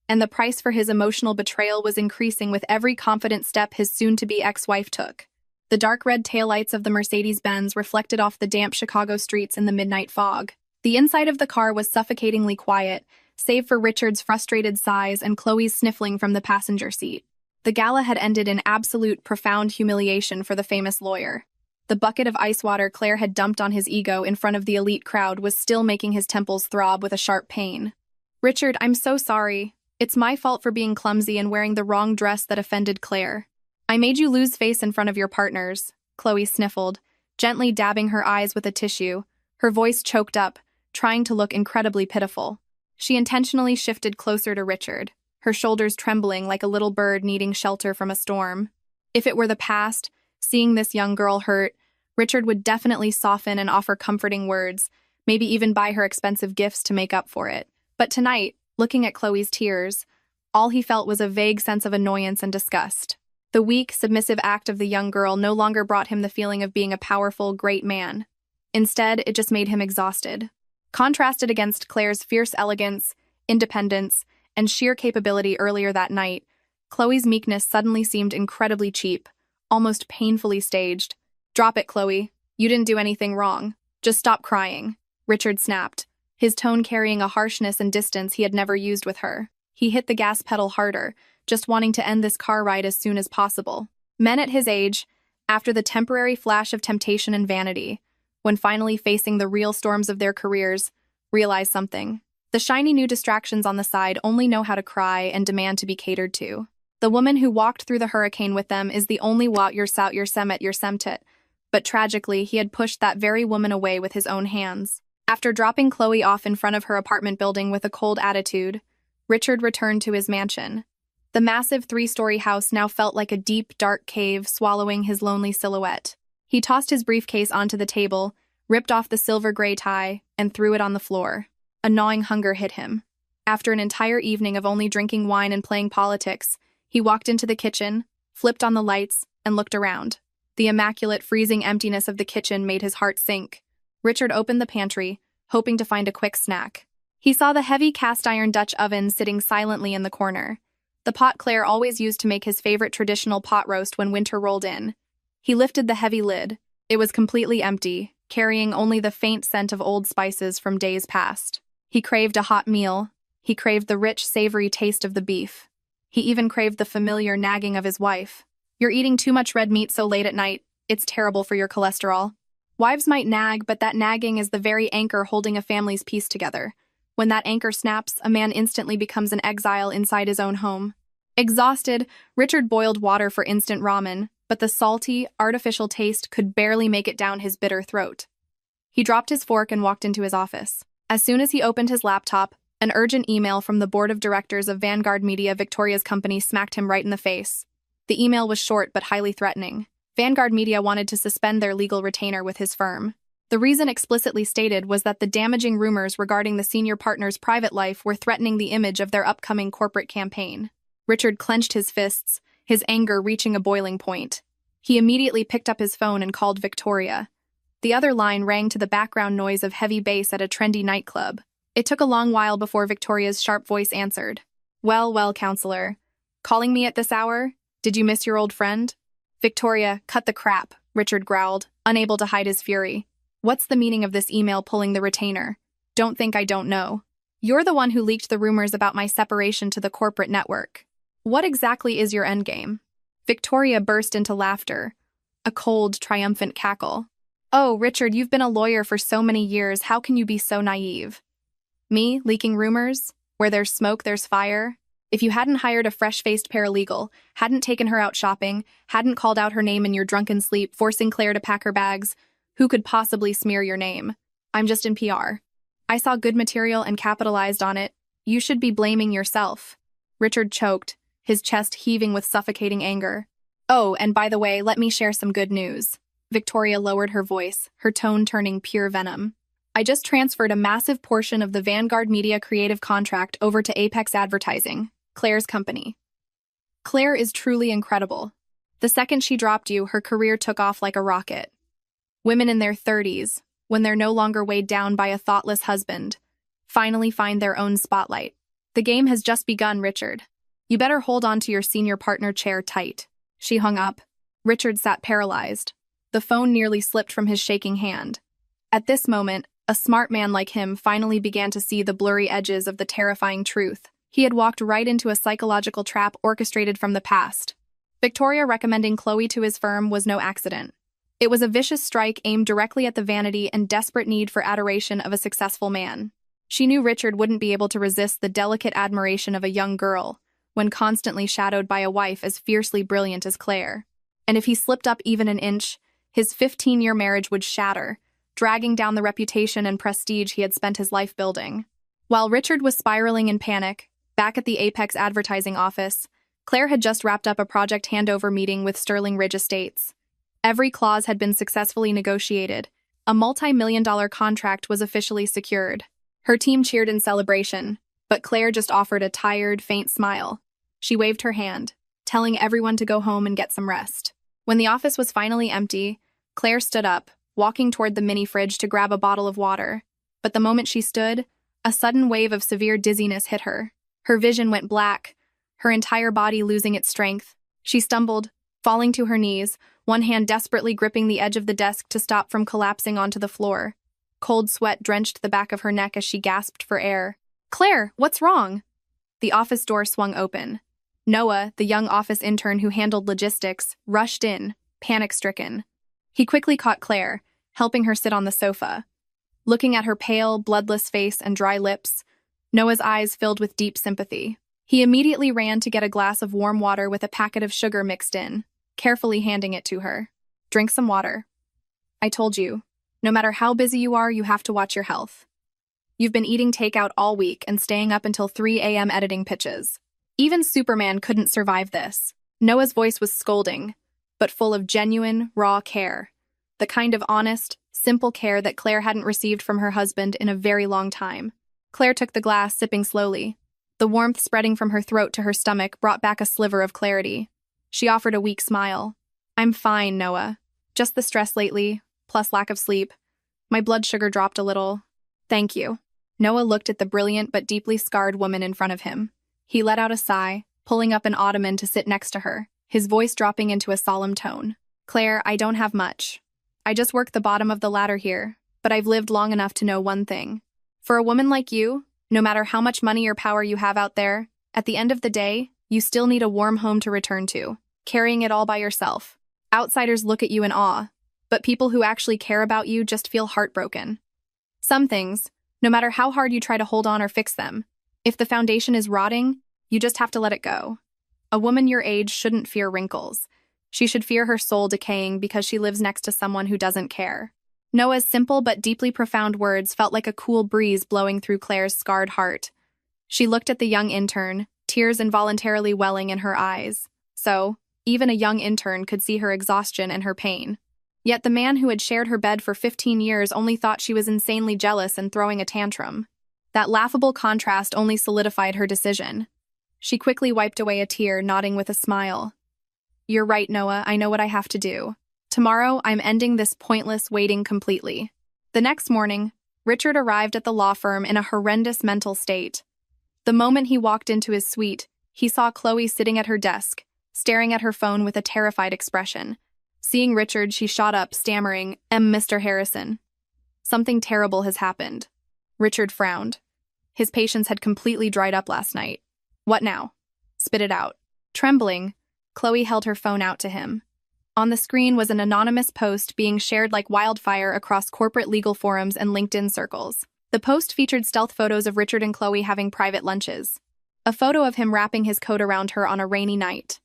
and the price for his emotional betrayal was increasing with every confident step his soon-to-be ex-wife took. The dark red taillights of the Mercedes-Benz reflected off the damp Chicago streets in the midnight fog. The inside of the car was suffocatingly quiet, save for Richard's frustrated sighs and Chloe's sniffling from the passenger seat. The gala had ended in absolute, profound humiliation for the famous lawyer. The bucket of ice water Claire had dumped on his ego in front of the elite crowd was still making his temples throb with a sharp pain. "Richard, I'm so sorry. It's my fault for being clumsy and wearing the wrong dress that offended Claire. I made you lose face in front of your partners," Chloe sniffled, gently dabbing her eyes with a tissue, her voice choked up, trying to look incredibly pitiful. She intentionally shifted closer to Richard, her shoulders trembling like a little bird needing shelter from a storm. If it were the past, seeing this young girl hurt, Richard would definitely soften and offer comforting words, maybe even buy her expensive gifts to make up for it. But tonight, looking at Chloe's tears, all he felt was a vague sense of annoyance and disgust. The weak, submissive act of the young girl no longer brought him the feeling of being a powerful, great man. Instead, it just made him exhausted. Contrasted against Claire's fierce elegance, independence, and sheer capability earlier that night, Chloe's meekness suddenly seemed incredibly cheap, almost painfully staged. "Drop it, Chloe. You didn't do anything wrong. Just stop crying," Richard snapped, his tone carrying a harshness and distance he had never used with her. He hit the gas pedal harder, just wanting to end this car ride as soon as possible. Men at his age, after the temporary flash of temptation and vanity, when finally facing the real storms of their careers, realize something. The shiny new distractions on the side only know how to cry and demand to be catered to. The woman who walked through the hurricane with them is the only Wat Yoursout Yoursemet Yoursemtit, but tragically he had pushed that very woman away with his own hands. After dropping Chloe off in front of her apartment building with a cold attitude, Richard returned to his mansion. The massive three-story house now felt like a deep, dark cave swallowing his lonely silhouette. He tossed his briefcase onto the table, ripped off the silver gray tie, and threw it on the floor. A gnawing hunger hit him. After an entire evening of only drinking wine and playing politics, he walked into the kitchen, flipped on the lights, and looked around. The immaculate, freezing emptiness of the kitchen made his heart sink. Richard opened the pantry, hoping to find a quick snack. He saw the heavy cast-iron Dutch oven sitting silently in the corner. The pot Claire always used to make his favorite traditional pot roast when winter rolled in. He lifted the heavy lid. It was completely empty, carrying only the faint scent of old spices from days past. He craved a hot meal. He craved the rich, savory taste of the beef. He even craved the familiar nagging of his wife. "You're eating too much red meat so late at night. It's terrible for your cholesterol." Wives might nag, but that nagging is the very anchor holding a family's peace together. When that anchor snaps, a man instantly becomes an exile inside his own home. Exhausted, Richard boiled water for instant ramen, but the salty, artificial taste could barely make it down his bitter throat. He dropped his fork and walked into his office. As soon as he opened his laptop, an urgent email from the board of directors of Vanguard Media, Victoria's company, smacked him right in the face. The email was short but highly threatening. Vanguard Media wanted to suspend their legal retainer with his firm. The reason explicitly stated was that the damaging rumors regarding the senior partner's private life were threatening the image of their upcoming corporate campaign. Richard clenched his fists, his anger reaching a boiling point. He immediately picked up his phone and called Victoria. The other line rang to the background noise of heavy bass at a trendy nightclub. It took a long while before Victoria's sharp voice answered. Well, counselor. Calling me at this hour? Did you miss your old friend?" "Victoria, cut the crap," Richard growled, unable to hide his fury. "What's the meaning of this email pulling the retainer? Don't think I don't know. You're the one who leaked the rumors about my separation to the corporate network. What exactly is your endgame?" Victoria burst into laughter, a cold, triumphant cackle. "Oh, Richard, you've been a lawyer for so many years. How can you be so naive? Me, leaking rumors? Where there's smoke, there's fire? If you hadn't hired a fresh-faced paralegal, hadn't taken her out shopping, hadn't called out her name in your drunken sleep, forcing Claire to pack her bags, who could possibly smear your name? I'm just in PR. I saw good material and capitalized on it. You should be blaming yourself." Richard choked, his chest heaving with suffocating anger. "Oh, and by the way, let me share some good news." Victoria lowered her voice, her tone turning pure venom. "I just transferred a massive portion of the Vanguard Media creative contract over to Apex Advertising, Claire's company. Claire is truly incredible. The second she dropped you, her career took off like a rocket. Women in their 30s, when they're no longer weighed down by a thoughtless husband, finally find their own spotlight. The game has just begun, Richard. You better hold on to your senior partner chair tight." She hung up. Richard sat paralyzed. The phone nearly slipped from his shaking hand. At this moment, a smart man like him finally began to see the blurry edges of the terrifying truth. He had walked right into a psychological trap orchestrated from the past. Victoria recommending Chloe to his firm was no accident. It was a vicious strike aimed directly at the vanity and desperate need for adoration of a successful man. She knew Richard wouldn't be able to resist the delicate admiration of a young girl, when constantly shadowed by a wife as fiercely brilliant as Claire. And if he slipped up even an inch, his 15-year marriage would shatter, dragging down the reputation and prestige he had spent his life building. While Richard was spiraling in panic, back at the Apex Advertising office, Claire had just wrapped up a project handover meeting with Sterling Ridge Estates. Every clause had been successfully negotiated. A multi-million-dollar contract was officially secured. Her team cheered in celebration, but Claire just offered a tired, faint smile. She waved her hand, telling everyone to go home and get some rest. When the office was finally empty, Claire stood up, walking toward the mini-fridge to grab a bottle of water. But the moment she stood, a sudden wave of severe dizziness hit her. Her vision went black, her entire body losing its strength. She stumbled, falling to her knees, one hand desperately gripping the edge of the desk to stop from collapsing onto the floor. Cold sweat drenched the back of her neck as she gasped for air. "Claire, what's wrong?" The office door swung open. Noah, the young office intern who handled logistics, rushed in, panic-stricken. He quickly caught Claire, helping her sit on the sofa. Looking at her pale, bloodless face and dry lips, Noah's eyes filled with deep sympathy. He immediately ran to get a glass of warm water with a packet of sugar mixed in, carefully handing it to her. Drink some water. I told you, no matter how busy you are, you have to watch your health. You've been eating takeout all week and staying up until 3 a.m. editing pitches. Even Superman couldn't survive this. Noah's voice was scolding, but full of genuine, raw care. The kind of honest, simple care that Claire hadn't received from her husband in a very long time. Claire took the glass, sipping slowly. The warmth spreading from her throat to her stomach brought back a sliver of clarity. She offered a weak smile. I'm fine, Noah. Just the stress lately, plus lack of sleep. My blood sugar dropped a little. Thank you. Noah looked at the brilliant but deeply scarred woman in front of him. He let out a sigh, pulling up an ottoman to sit next to her, his voice dropping into a solemn tone. Claire, I don't have much. I just work the bottom of the ladder here, but I've lived long enough to know one thing. For a woman like you, no matter how much money or power you have out there, at the end of the day, you still need a warm home to return to, carrying it all by yourself. Outsiders look at you in awe, but people who actually care about you just feel heartbroken. Some things, no matter how hard you try to hold on or fix them, if the foundation is rotting, you just have to let it go. A woman your age shouldn't fear wrinkles. She should fear her soul decaying because she lives next to someone who doesn't care. Noah's simple but deeply profound words felt like a cool breeze blowing through Claire's scarred heart. She looked at the young intern, tears involuntarily welling in her eyes. So, even a young intern could see her exhaustion and her pain. Yet the man who had shared her bed for 15 years only thought she was insanely jealous and throwing a tantrum. That laughable contrast only solidified her decision. She quickly wiped away a tear, nodding with a smile. You're right, Noah, I know what I have to do. Tomorrow, I'm ending this pointless waiting completely. The next morning, Richard arrived at the law firm in a horrendous mental state. The moment he walked into his suite, he saw Chloe sitting at her desk, staring at her phone with a terrified expression. Seeing Richard, she shot up, stammering, Mr. Harrison. Something terrible has happened. Richard frowned. His patience had completely dried up last night. What now? Spit it out. Trembling, Chloe held her phone out to him. On the screen was an anonymous post being shared like wildfire across corporate legal forums and LinkedIn circles. The post featured stealth photos of Richard and Chloe having private lunches. A photo of him wrapping his coat around her on a rainy night.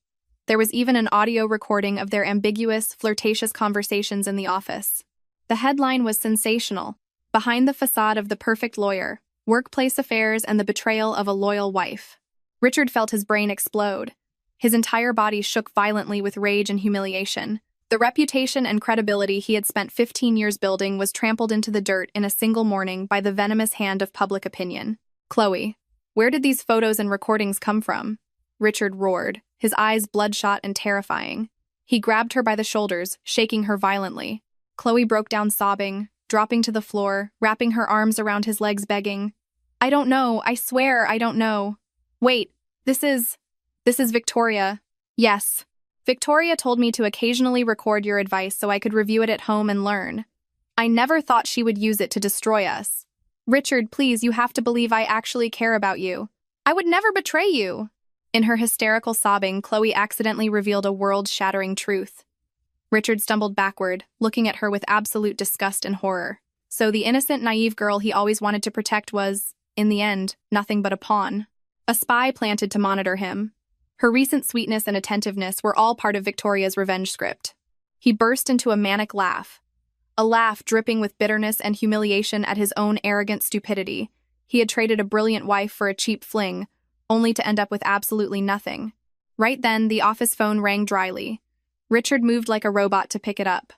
There was even an audio recording of their ambiguous, flirtatious conversations in the office. The headline was sensational. Behind the facade of the perfect lawyer, workplace affairs and the betrayal of a loyal wife. Richard felt his brain explode. His entire body shook violently with rage and humiliation. The reputation and credibility he had spent 15 years building was trampled into the dirt in a single morning by the venomous hand of public opinion. Chloe, where did these photos and recordings come from? Richard roared, his eyes bloodshot and terrifying. He grabbed her by the shoulders, shaking her violently. Chloe broke down sobbing, dropping to the floor, wrapping her arms around his legs begging, I don't know, I swear I don't know. Wait, this is Victoria. Yes. Victoria told me to occasionally record your advice so I could review it at home and learn. I never thought she would use it to destroy us. Richard, please, you have to believe I actually care about you. I would never betray you. In her hysterical sobbing, Chloe accidentally revealed a world-shattering truth. Richard stumbled backward, looking at her with absolute disgust and horror. So the innocent, naive girl he always wanted to protect was, in the end, nothing but a pawn. A spy planted to monitor him. Her recent sweetness and attentiveness were all part of Victoria's revenge script. He burst into a manic laugh. A laugh dripping with bitterness and humiliation at his own arrogant stupidity. He had traded a brilliant wife for a cheap fling, only to end up with absolutely nothing. Right then, the office phone rang dryly. Richard moved like a robot to pick it up.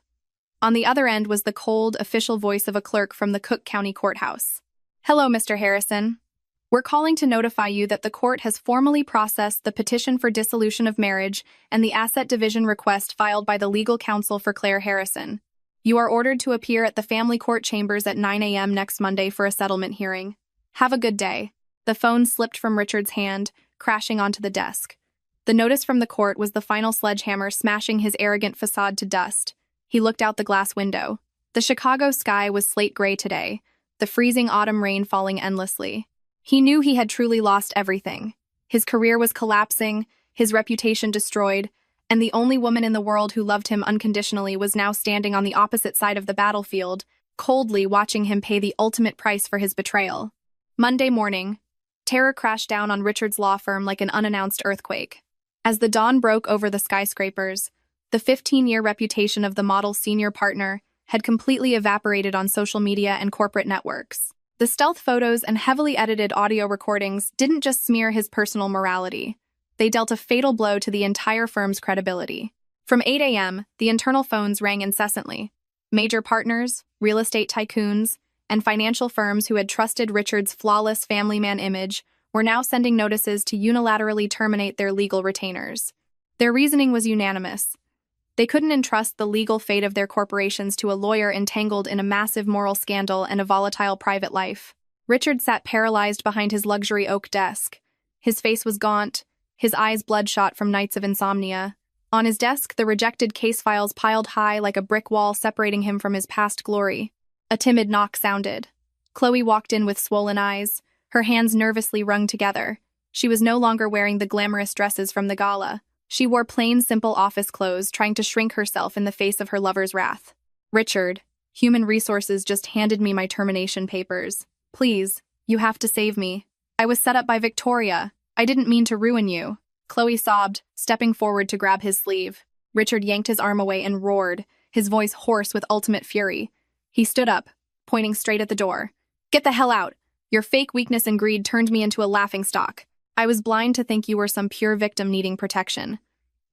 On the other end was the cold, official voice of a clerk from the Cook County Courthouse. Hello, Mr. Harrison. We're calling to notify you that the court has formally processed the petition for dissolution of marriage and the asset division request filed by the legal counsel for Claire Harrison. You are ordered to appear at the family court chambers at 9 a.m. next Monday for a settlement hearing. Have a good day. The phone slipped from Richard's hand, crashing onto the desk. The notice from the court was the final sledgehammer smashing his arrogant facade to dust. He looked out the glass window. The Chicago sky was slate gray today, the freezing autumn rain falling endlessly. He knew he had truly lost everything. His career was collapsing, his reputation destroyed, and the only woman in the world who loved him unconditionally was now standing on the opposite side of the battlefield, coldly watching him pay the ultimate price for his betrayal. Monday morning, Terror crashed down on Richard's law firm like an unannounced earthquake. As the dawn broke over the skyscrapers, the 15-year reputation of the model's senior partner had completely evaporated on social media and corporate networks. The stealth photos and heavily edited audio recordings didn't just smear his personal morality. They dealt a fatal blow to the entire firm's credibility. From 8 a.m., the internal phones rang incessantly. Major partners, real estate tycoons, and financial firms who had trusted Richard's flawless family man image were now sending notices to unilaterally terminate their legal retainers. Their reasoning was unanimous. They couldn't entrust the legal fate of their corporations to a lawyer entangled in a massive moral scandal and a volatile private life. Richard sat paralyzed behind his luxury oak desk. His face was gaunt, his eyes bloodshot from nights of insomnia. On his desk, the rejected case files piled high like a brick wall separating him from his past glory. A timid knock sounded. Chloe walked in with swollen eyes, her hands nervously wrung together. She was no longer wearing the glamorous dresses from the gala. She wore plain, simple office clothes, trying to shrink herself in the face of her lover's wrath. "Richard, Human Resources just handed me my termination papers. Please, you have to save me. I was set up by Victoria. I didn't mean to ruin you." Chloe sobbed, stepping forward to grab his sleeve. Richard yanked his arm away and roared, his voice hoarse with ultimate fury. He stood up, pointing straight at the door. "Get the hell out! Your fake weakness and greed turned me into a laughingstock. I was blind to think you were some pure victim needing protection.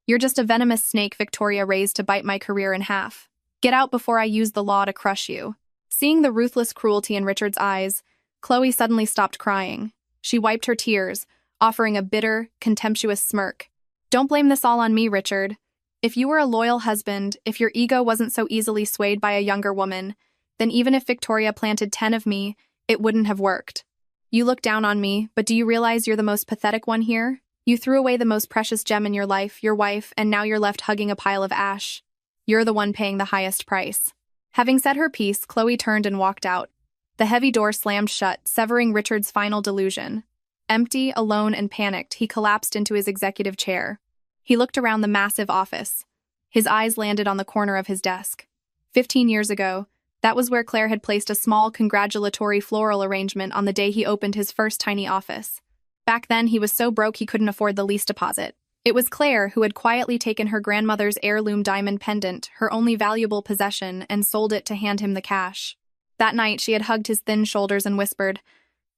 You're just a venomous snake Victoria raised to bite my career in half. Get out before I use the law to crush you." Seeing the ruthless cruelty in Richard's eyes, Chloe suddenly stopped crying. She wiped her tears, offering a bitter, contemptuous smirk. "Don't blame this all on me, Richard. If you were a loyal husband, if your ego wasn't so easily swayed by a younger woman, then even if Victoria planted 10 of me, it wouldn't have worked. You look down on me, but do you realize you're the most pathetic one here? You threw away the most precious gem in your life, your wife, and now you're left hugging a pile of ash. You're the one paying the highest price." Having said her piece, Chloe turned and walked out. The heavy door slammed shut, severing Richard's final delusion. Empty, alone, and panicked, he collapsed into his executive chair. He looked around the massive office. His eyes landed on the corner of his desk. 15 years ago, that was where Claire had placed a small, congratulatory floral arrangement on the day he opened his first tiny office. Back then, he was so broke he couldn't afford the lease deposit. It was Claire who had quietly taken her grandmother's heirloom diamond pendant, her only valuable possession, and sold it to hand him the cash. That night, she had hugged his thin shoulders and whispered,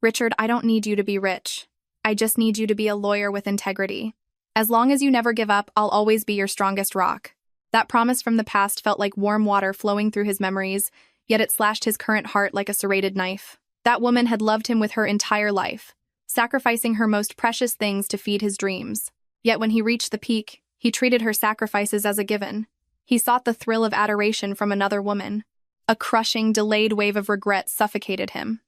"Richard, I don't need you to be rich. I just need you to be a lawyer with integrity. As long as you never give up, I'll always be your strongest rock." That promise from the past felt like warm water flowing through his memories, yet it slashed his current heart like a serrated knife. That woman had loved him with her entire life, sacrificing her most precious things to feed his dreams. Yet when he reached the peak, he treated her sacrifices as a given. He sought the thrill of adoration from another woman. A crushing, delayed wave of regret suffocated him.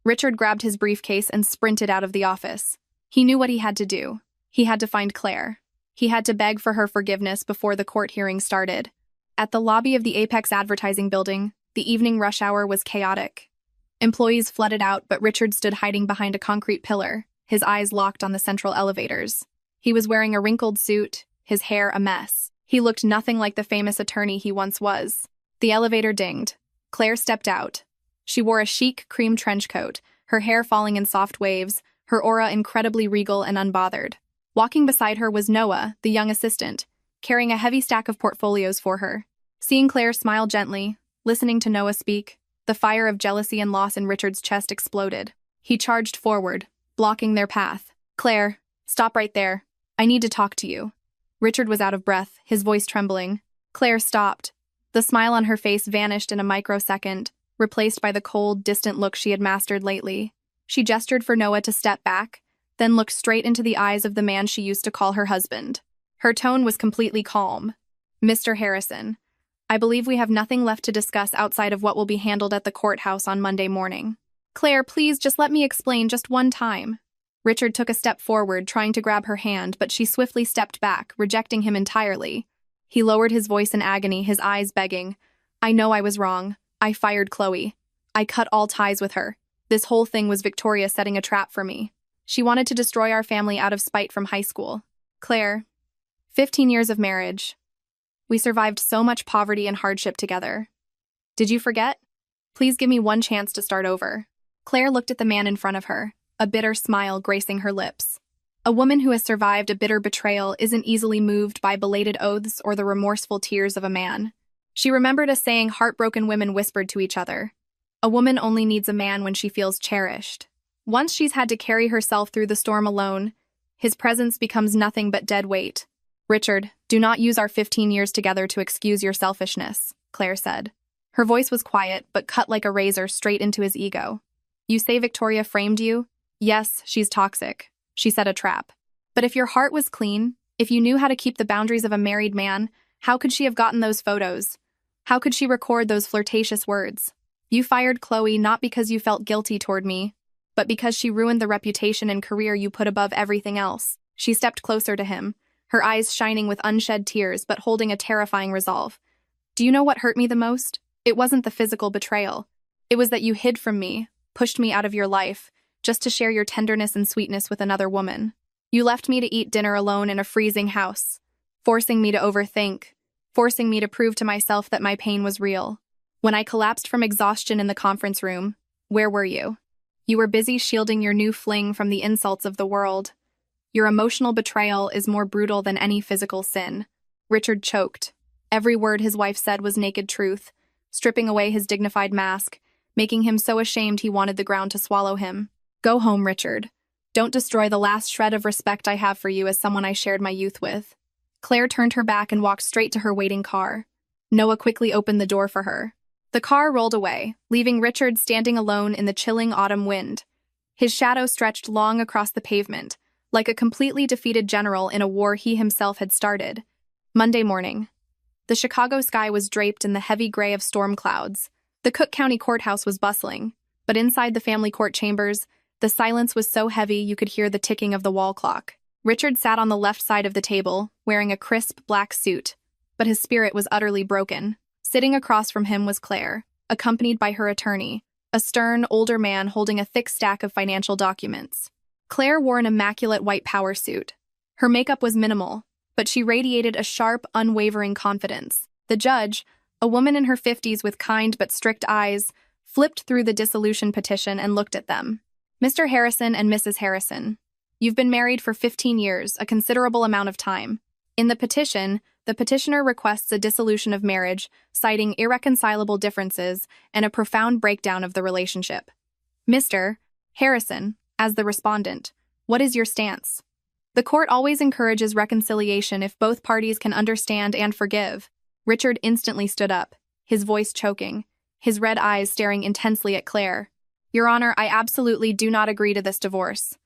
Richard grabbed his briefcase and sprinted out of the office. He knew what he had to do. He had to find Claire. He had to beg for her forgiveness before the court hearing started. At the lobby of the Apex Advertising Building, the evening rush hour was chaotic. Employees flooded out, but Richard stood hiding behind a concrete pillar, his eyes locked on the central elevators. He was wearing a wrinkled suit, his hair a mess. He looked nothing like the famous attorney he once was. The elevator dinged. Claire stepped out. She wore a chic cream trench coat, her hair falling in soft waves, her aura incredibly regal and unbothered. Walking beside her was Noah, the young assistant, carrying a heavy stack of portfolios for her. Seeing Claire smile gently, listening to Noah speak, the fire of jealousy and loss in Richard's chest exploded. He charged forward, blocking their path. "Claire, stop right there. I need to talk to you." Richard was out of breath, his voice trembling. Claire stopped. The smile on her face vanished in a microsecond, replaced by the cold, distant look she had mastered lately. She gestured for Noah to step back, then looked straight into the eyes of the man she used to call her husband. Her tone was completely calm. "Mr. Harrison, I believe we have nothing left to discuss outside of what will be handled at the courthouse on Monday morning." "Claire, please just let me explain just one time." Richard took a step forward, trying to grab her hand, but she swiftly stepped back, rejecting him entirely. He lowered his voice in agony, his eyes begging. "I know I was wrong. I fired Chloe. I cut all ties with her. This whole thing was Victoria setting a trap for me. She wanted to destroy our family out of spite from high school. Claire, 15 years of marriage. We survived so much poverty and hardship together. Did you forget? Please give me one chance to start over." Claire looked at the man in front of her, a bitter smile gracing her lips. A woman who has survived a bitter betrayal isn't easily moved by belated oaths or the remorseful tears of a man. She remembered a saying heartbroken women whispered to each other. A woman only needs a man when she feels cherished. Once she's had to carry herself through the storm alone, his presence becomes nothing but dead weight. "Richard, do not use our 15 years together to excuse your selfishness," Claire said. Her voice was quiet, but cut like a razor straight into his ego. "You say Victoria framed you? Yes, she's toxic. She set a trap. But if your heart was clean, if you knew how to keep the boundaries of a married man, how could she have gotten those photos? How could she record those flirtatious words? You fired Chloe not because you felt guilty toward me, but because she ruined the reputation and career you put above everything else." She stepped closer to him, her eyes shining with unshed tears but holding a terrifying resolve. "Do you know what hurt me the most? It wasn't the physical betrayal. It was that you hid from me, pushed me out of your life, just to share your tenderness and sweetness with another woman. You left me to eat dinner alone in a freezing house, forcing me to overthink, forcing me to prove to myself that my pain was real. When I collapsed from exhaustion in the conference room, where were you? You were busy shielding your new fling from the insults of the world. Your emotional betrayal is more brutal than any physical sin." Richard choked. Every word his wife said was naked truth, stripping away his dignified mask, making him so ashamed he wanted the ground to swallow him. "Go home, Richard. Don't destroy the last shred of respect I have for you as someone I shared my youth with." Claire turned her back and walked straight to her waiting car. Noah quickly opened the door for her. The car rolled away, leaving Richard standing alone in the chilling autumn wind. His shadow stretched long across the pavement, like a completely defeated general in a war he himself had started. Monday morning. The Chicago sky was draped in the heavy gray of storm clouds. The Cook County courthouse was bustling, but inside the family court chambers, the silence was so heavy you could hear the ticking of the wall clock. Richard sat on the left side of the table, wearing a crisp black suit, but his spirit was utterly broken. Sitting across from him was Claire, accompanied by her attorney, a stern, older man holding a thick stack of financial documents. Claire wore an immaculate white power suit. Her makeup was minimal, but she radiated a sharp, unwavering confidence. The judge, a woman in her 50s with kind but strict eyes, flipped through the dissolution petition and looked at them. "Mr. Harrison and Mrs. Harrison, you've been married for 15 years, a considerable amount of time. In the petition, the petitioner requests a dissolution of marriage, citing irreconcilable differences and a profound breakdown of the relationship. Mr. Harrison, as the respondent, what is your stance?" The court always encourages reconciliation if both parties can understand and forgive. Richard instantly stood up, his voice choking, his red eyes staring intensely at Claire. "Your Honor, I absolutely do not agree to this divorce.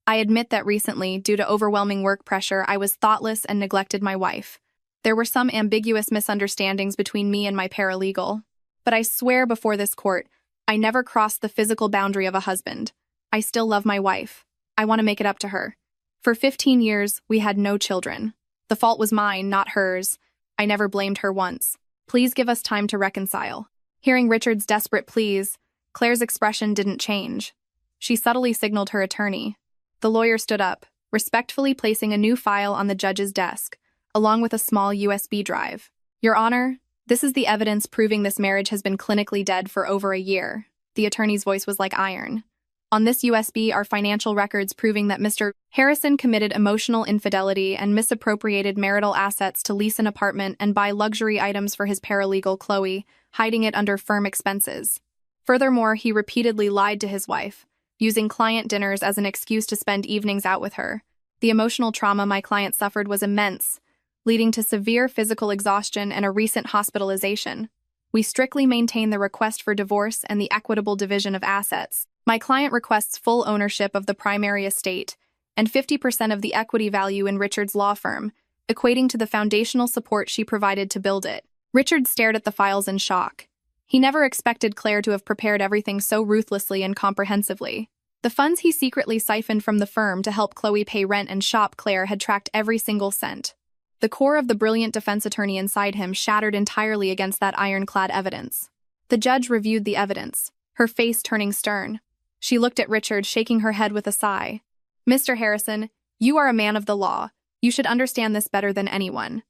I admit that recently, due to overwhelming work pressure, I was thoughtless and neglected my wife. There were some ambiguous misunderstandings between me and my paralegal. But I swear before this court, I never crossed the physical boundary of a husband. I still love my wife. I want to make it up to her. For 15 years, we had no children. The fault was mine, not hers. I never blamed her once. Please give us time to reconcile." Hearing Richard's desperate pleas, Claire's expression didn't change. She subtly signaled her attorney. The lawyer stood up, respectfully placing a new file on the judge's desk, along with a small USB drive. "Your Honor, this is the evidence proving this marriage has been clinically dead for over a year." The attorney's voice was like iron. "On this USB are financial records proving that Mr. Harrison committed emotional infidelity and misappropriated marital assets to lease an apartment and buy luxury items for his paralegal, Chloe, hiding it under firm expenses. Furthermore, he repeatedly lied to his wife, using client dinners as an excuse to spend evenings out with her. The emotional trauma my client suffered was immense, leading to severe physical exhaustion and a recent hospitalization. We strictly maintain the request for divorce and the equitable division of assets. My client requests full ownership of the primary estate and 50% of the equity value in Richard's law firm, equating to the foundational support she provided to build it." Richard stared at the files in shock. He never expected Claire to have prepared everything so ruthlessly and comprehensively. The funds he secretly siphoned from the firm to help Chloe pay rent and shop Claire had tracked every single cent. The core of the brilliant defense attorney inside him shattered entirely against that ironclad evidence. The judge reviewed the evidence, her face turning stern. She looked at Richard, shaking her head with a sigh. "Mr. Harrison, you are a man of the law. You should understand this better than anyone.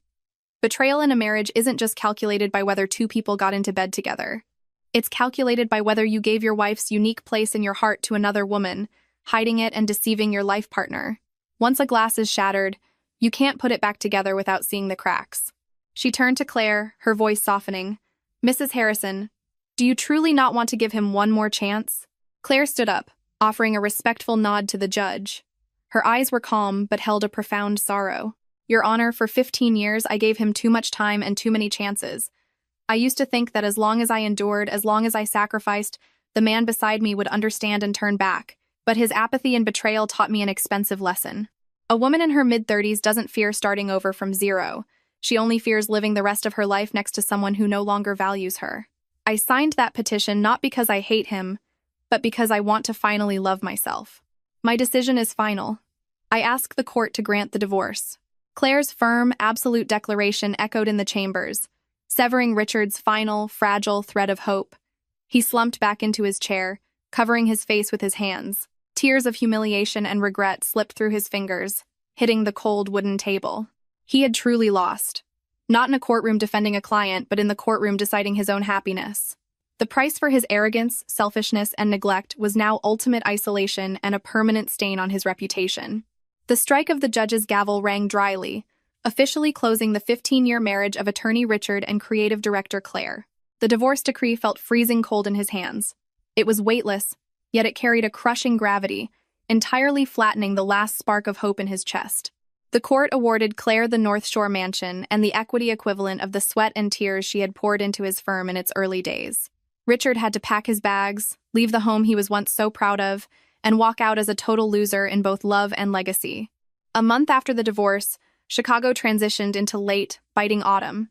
Betrayal in a marriage isn't just calculated by whether two people got into bed together. It's calculated by whether you gave your wife's unique place in your heart to another woman, hiding it and deceiving your life partner. Once a glass is shattered, you can't put it back together without seeing the cracks. She turned to Claire, her voice softening. Mrs. Harrison, do you truly not want to give him one more chance? Claire stood up, offering a respectful nod to the judge. Her eyes were calm but held a profound sorrow. Your Honor, for 15 years I gave him too much time and too many chances. I used to think that as long as I endured, as long as I sacrificed, the man beside me would understand and turn back. But his apathy and betrayal taught me an expensive lesson. A woman in her mid-30s doesn't fear starting over from zero. She only fears living the rest of her life next to someone who no longer values her. I signed that petition not because I hate him, but because I want to finally love myself. My decision is final. I ask the court to grant the divorce. Claire's firm, absolute declaration echoed in the chambers, severing Richard's final, fragile thread of hope. He slumped back into his chair, covering his face with his hands. Tears of humiliation and regret slipped through his fingers, hitting the cold wooden table. He had truly lost. Not in a courtroom defending a client, but in the courtroom deciding his own happiness. The price for his arrogance, selfishness, and neglect was now ultimate isolation and a permanent stain on his reputation. The strike of the judge's gavel rang dryly, officially closing the 15-year marriage of attorney Richard and creative director Claire. The divorce decree felt freezing cold in his hands. It was weightless, yet it carried a crushing gravity, entirely flattening the last spark of hope in his chest. The court awarded Claire the North Shore mansion and the equity equivalent of the sweat and tears she had poured into his firm in its early days. Richard had to pack his bags, leave the home he was once so proud of, and walk out as a total loser in both love and legacy. A month after the divorce, Chicago transitioned into late, biting autumn.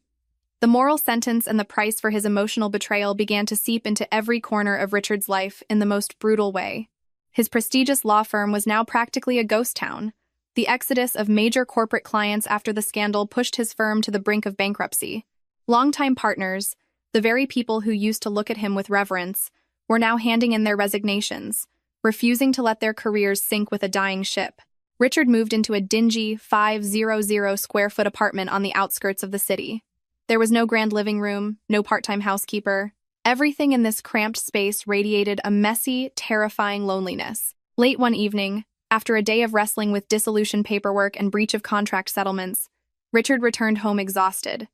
The moral sentence and the price for his emotional betrayal began to seep into every corner of Richard's life in the most brutal way. His prestigious law firm was now practically a ghost town. The exodus of major corporate clients after the scandal pushed his firm to the brink of bankruptcy. Longtime partners, the very people who used to look at him with reverence, were now handing in their resignations, refusing to let their careers sink with a dying ship. Richard moved into a dingy 500-square-foot apartment on the outskirts of the city. There was no grand living room, no part-time housekeeper. Everything in this cramped space radiated a messy, terrifying loneliness. Late one evening, after a day of wrestling with dissolution paperwork and breach of contract settlements, Richard returned home exhausted.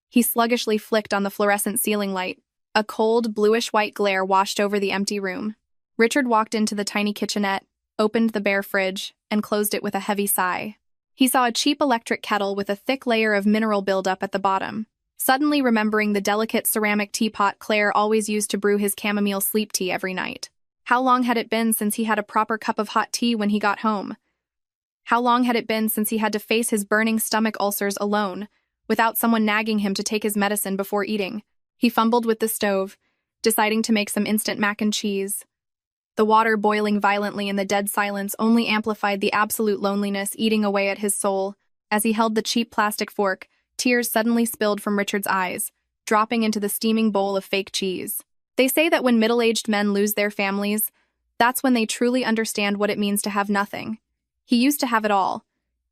He sluggishly flicked on the fluorescent ceiling light. A cold, bluish-white glare washed over the empty room. Richard walked into the tiny kitchenette, opened the bare fridge, and closed it with a heavy sigh. He saw a cheap electric kettle with a thick layer of mineral buildup at the bottom. Suddenly remembering the delicate ceramic teapot Claire always used to brew his chamomile sleep tea every night. How long had it been since he had a proper cup of hot tea when he got home? How long had it been since he had to face his burning stomach ulcers alone, without someone nagging him to take his medicine before eating? He fumbled with the stove, deciding to make some instant mac and cheese. The water boiling violently in the dead silence only amplified the absolute loneliness eating away at his soul. As he held the cheap plastic fork, tears suddenly spilled from Richard's eyes, dropping into the steaming bowl of fake cheese. They say that when middle-aged men lose their families, that's when they truly understand what it means to have nothing. He used to have it all.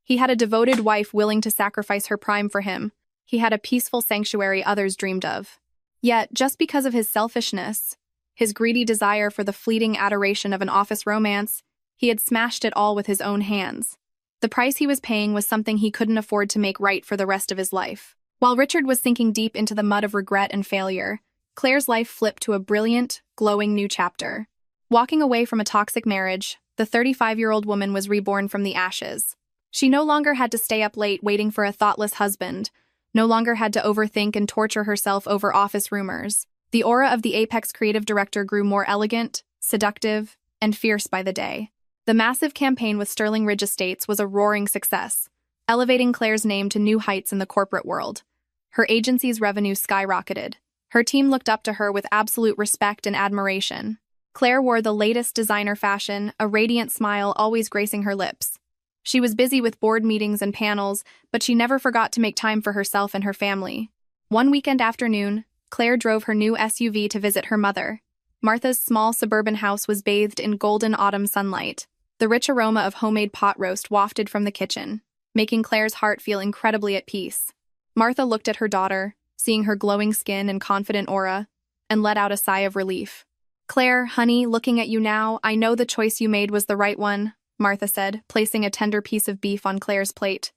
He had a devoted wife willing to sacrifice her prime for him. He had a peaceful sanctuary others dreamed of. Yet, just because of his selfishness, his greedy desire for the fleeting adoration of an office romance, he had smashed it all with his own hands. The price he was paying was something he couldn't afford to make right for the rest of his life. While Richard was sinking deep into the mud of regret and failure, Claire's life flipped to a brilliant, glowing new chapter. Walking away from a toxic marriage, the 35-year-old woman was reborn from the ashes. She no longer had to stay up late waiting for a thoughtless husband, no longer had to overthink and torture herself over office rumors. The aura of the Apex creative director grew more elegant, seductive, and fierce by the day. The massive campaign with Sterling Ridge Estates was a roaring success, elevating Claire's name to new heights in the corporate world. Her agency's revenue skyrocketed. Her team looked up to her with absolute respect and admiration. Claire wore the latest designer fashion, a radiant smile always gracing her lips. She was busy with board meetings and panels, but she never forgot to make time for herself and her family. One weekend afternoon, Claire drove her new SUV to visit her mother. Martha's small suburban house was bathed in golden autumn sunlight. The rich aroma of homemade pot roast wafted from the kitchen, making Claire's heart feel incredibly at peace. Martha looked at her daughter, seeing her glowing skin and confident aura, and let out a sigh of relief. Claire, honey, looking at you now, I know the choice you made was the right one, Martha said, placing a tender piece of beef on Claire's plate.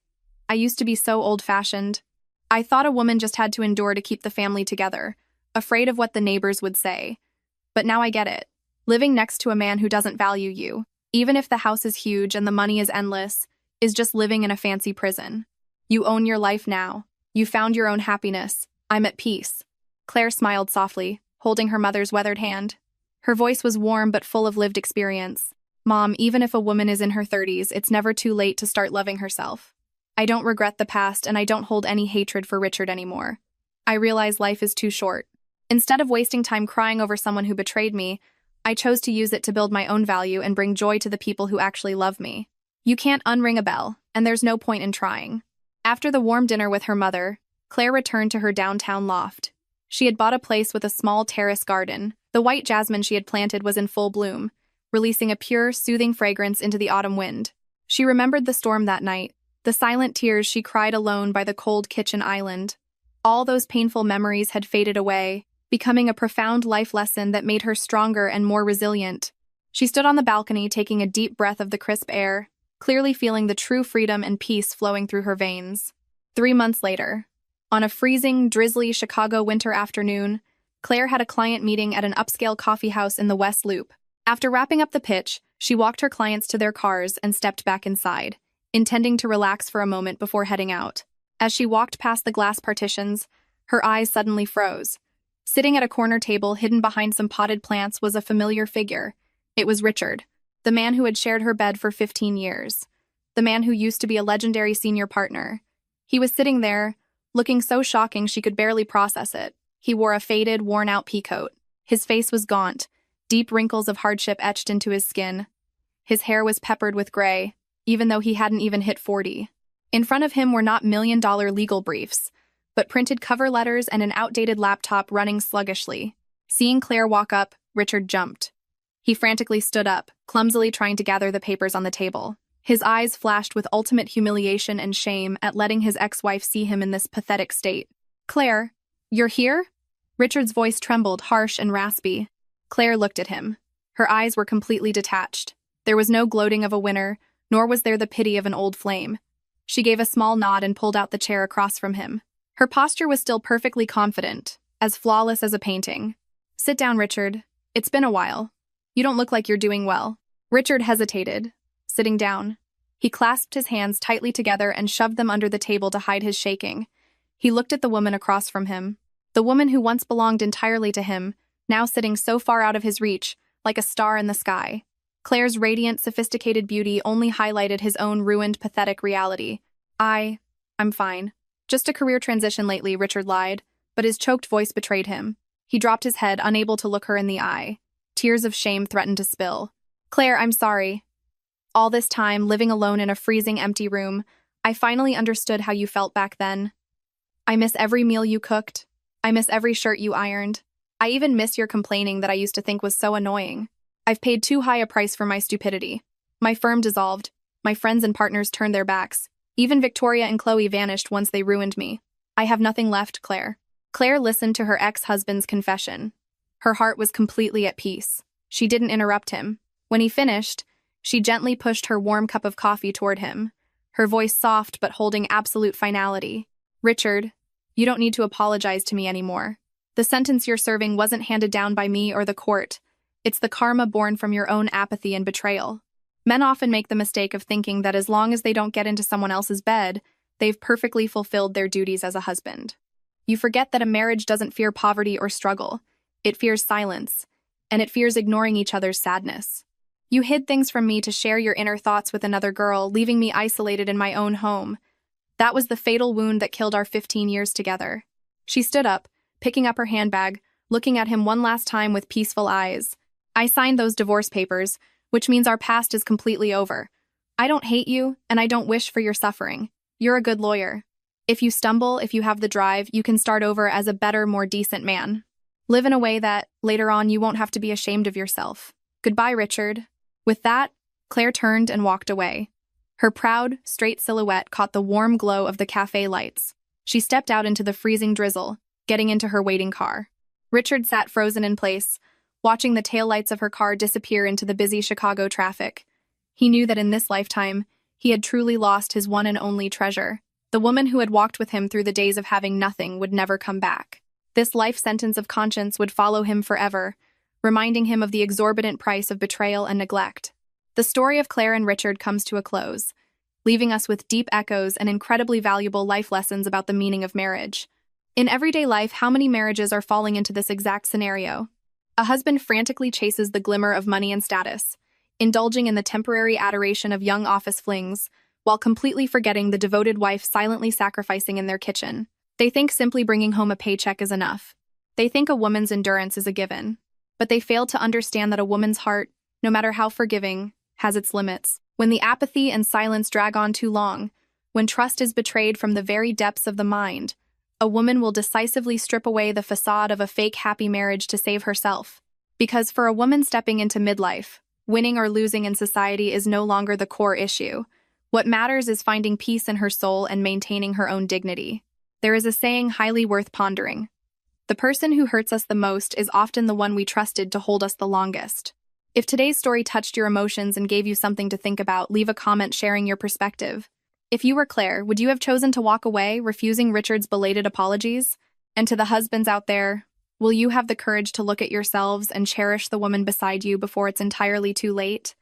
I used to be so old-fashioned. I thought a woman just had to endure to keep the family together, afraid of what the neighbors would say. But now I get it. Living next to a man who doesn't value you, even if the house is huge and the money is endless, is just living in a fancy prison. You own your life now. You found your own happiness. I'm at peace. Claire smiled softly, holding her mother's weathered hand. Her voice was warm but full of lived experience. Mom, even if a woman is in her 30s, it's never too late to start loving herself. I don't regret the past and I don't hold any hatred for Richard anymore. I realize life is too short. Instead of wasting time crying over someone who betrayed me, I chose to use it to build my own value and bring joy to the people who actually love me. You can't unring a bell, and there's no point in trying. After the warm dinner with her mother, Claire returned to her downtown loft. She had bought a place with a small terrace garden. The white jasmine she had planted was in full bloom, releasing a pure, soothing fragrance into the autumn wind. She remembered the storm that night, the silent tears she cried alone by the cold kitchen island. All those painful memories had faded away, becoming a profound life lesson that made her stronger and more resilient. She stood on the balcony, taking a deep breath of the crisp air, clearly feeling the true freedom and peace flowing through her veins. 3 months later, on a freezing, drizzly Chicago winter afternoon, Claire had a client meeting at an upscale coffee house in the West Loop. After wrapping up the pitch, she walked her clients to their cars and stepped back inside, intending to relax for a moment before heading out. As she walked past the glass partitions, her eyes suddenly froze. Sitting at a corner table hidden behind some potted plants was a familiar figure. It was Richard, the man who had shared her bed for 15 years. The man who used to be a legendary senior partner. He was sitting there, looking so shocking she could barely process it. He wore a faded, worn-out peacoat. His face was gaunt, deep wrinkles of hardship etched into his skin. His hair was peppered with gray, even though he hadn't even hit 40. In front of him were not million-dollar legal briefs, but printed cover letters and an outdated laptop running sluggishly. Seeing Claire walk up, Richard jumped. He frantically stood up, clumsily trying to gather the papers on the table. His eyes flashed with ultimate humiliation and shame at letting his ex-wife see him in this pathetic state. "Claire, you're here?" Richard's voice trembled, harsh and raspy. Claire looked at him. Her eyes were completely detached. There was no gloating of a winner, nor was there the pity of an old flame. She gave a small nod and pulled out the chair across from him. Her posture was still perfectly confident, as flawless as a painting. "Sit down, Richard. It's been a while. You don't look like you're doing well." Richard hesitated, sitting down. He clasped his hands tightly together and shoved them under the table to hide his shaking. He looked at the woman across from him. The woman who once belonged entirely to him, now sitting so far out of his reach, like a star in the sky. Claire's radiant, sophisticated beauty only highlighted his own ruined, pathetic reality. I'm fine. Just a career transition lately," Richard lied, but his choked voice betrayed him. He dropped his head, unable to look her in the eye. Tears of shame threatened to spill. "Claire, I'm sorry. All this time, living alone in a freezing, empty room, I finally understood how you felt back then. I miss every meal you cooked. I miss every shirt you ironed. I even miss your complaining that I used to think was so annoying. I've paid too high a price for my stupidity. My firm dissolved. My friends and partners turned their backs. Even Victoria and Chloe vanished once they ruined me. I have nothing left, Claire." Claire listened to her ex-husband's confession. Her heart was completely at peace. She didn't interrupt him. When he finished, she gently pushed her warm cup of coffee toward him, her voice soft but holding absolute finality. "Richard, you don't need to apologize to me anymore. The sentence you're serving wasn't handed down by me or the court. It's the karma born from your own apathy and betrayal. Men often make the mistake of thinking that as long as they don't get into someone else's bed, they've perfectly fulfilled their duties as a husband. You forget that a marriage doesn't fear poverty or struggle. It fears silence, and it fears ignoring each other's sadness. You hid things from me to share your inner thoughts with another girl, leaving me isolated in my own home. That was the fatal wound that killed our 15 years together." She stood up, picking up her handbag, looking at him one last time with peaceful eyes. "I signed those divorce papers, which means our past is completely over. I don't hate you, and I don't wish for your suffering. You're a good lawyer. If you stumble, if you have the drive, you can start over as a better, more decent man. Live in a way that, later on, you won't have to be ashamed of yourself. Goodbye, Richard." With that, Claire turned and walked away. Her proud, straight silhouette caught the warm glow of the cafe lights. She stepped out into the freezing drizzle, getting into her waiting car. Richard sat frozen in place, watching the taillights of her car disappear into the busy Chicago traffic. He knew that in this lifetime, he had truly lost his one and only treasure. The woman who had walked with him through the days of having nothing would never come back. This life sentence of conscience would follow him forever, reminding him of the exorbitant price of betrayal and neglect. The story of Claire and Richard comes to a close, leaving us with deep echoes and incredibly valuable life lessons about the meaning of marriage. In everyday life, how many marriages are falling into this exact scenario? A husband frantically chases the glimmer of money and status, indulging in the temporary adoration of young office flings, while completely forgetting the devoted wife silently sacrificing in their kitchen. They think simply bringing home a paycheck is enough. They think a woman's endurance is a given. But they fail to understand that a woman's heart, no matter how forgiving, has its limits. When the apathy and silence drag on too long, when trust is betrayed from the very depths of the mind, a woman will decisively strip away the facade of a fake happy marriage to save herself. Because for a woman stepping into midlife, winning or losing in society is no longer the core issue. What matters is finding peace in her soul and maintaining her own dignity. There is a saying highly worth pondering. The person who hurts us the most is often the one we trusted to hold us the longest. If today's story touched your emotions and gave you something to think about, leave a comment sharing your perspective. If you were Claire, would you have chosen to walk away, refusing Richard's belated apologies? And to the husbands out there, will you have the courage to look at yourselves and cherish the woman beside you before it's entirely too late?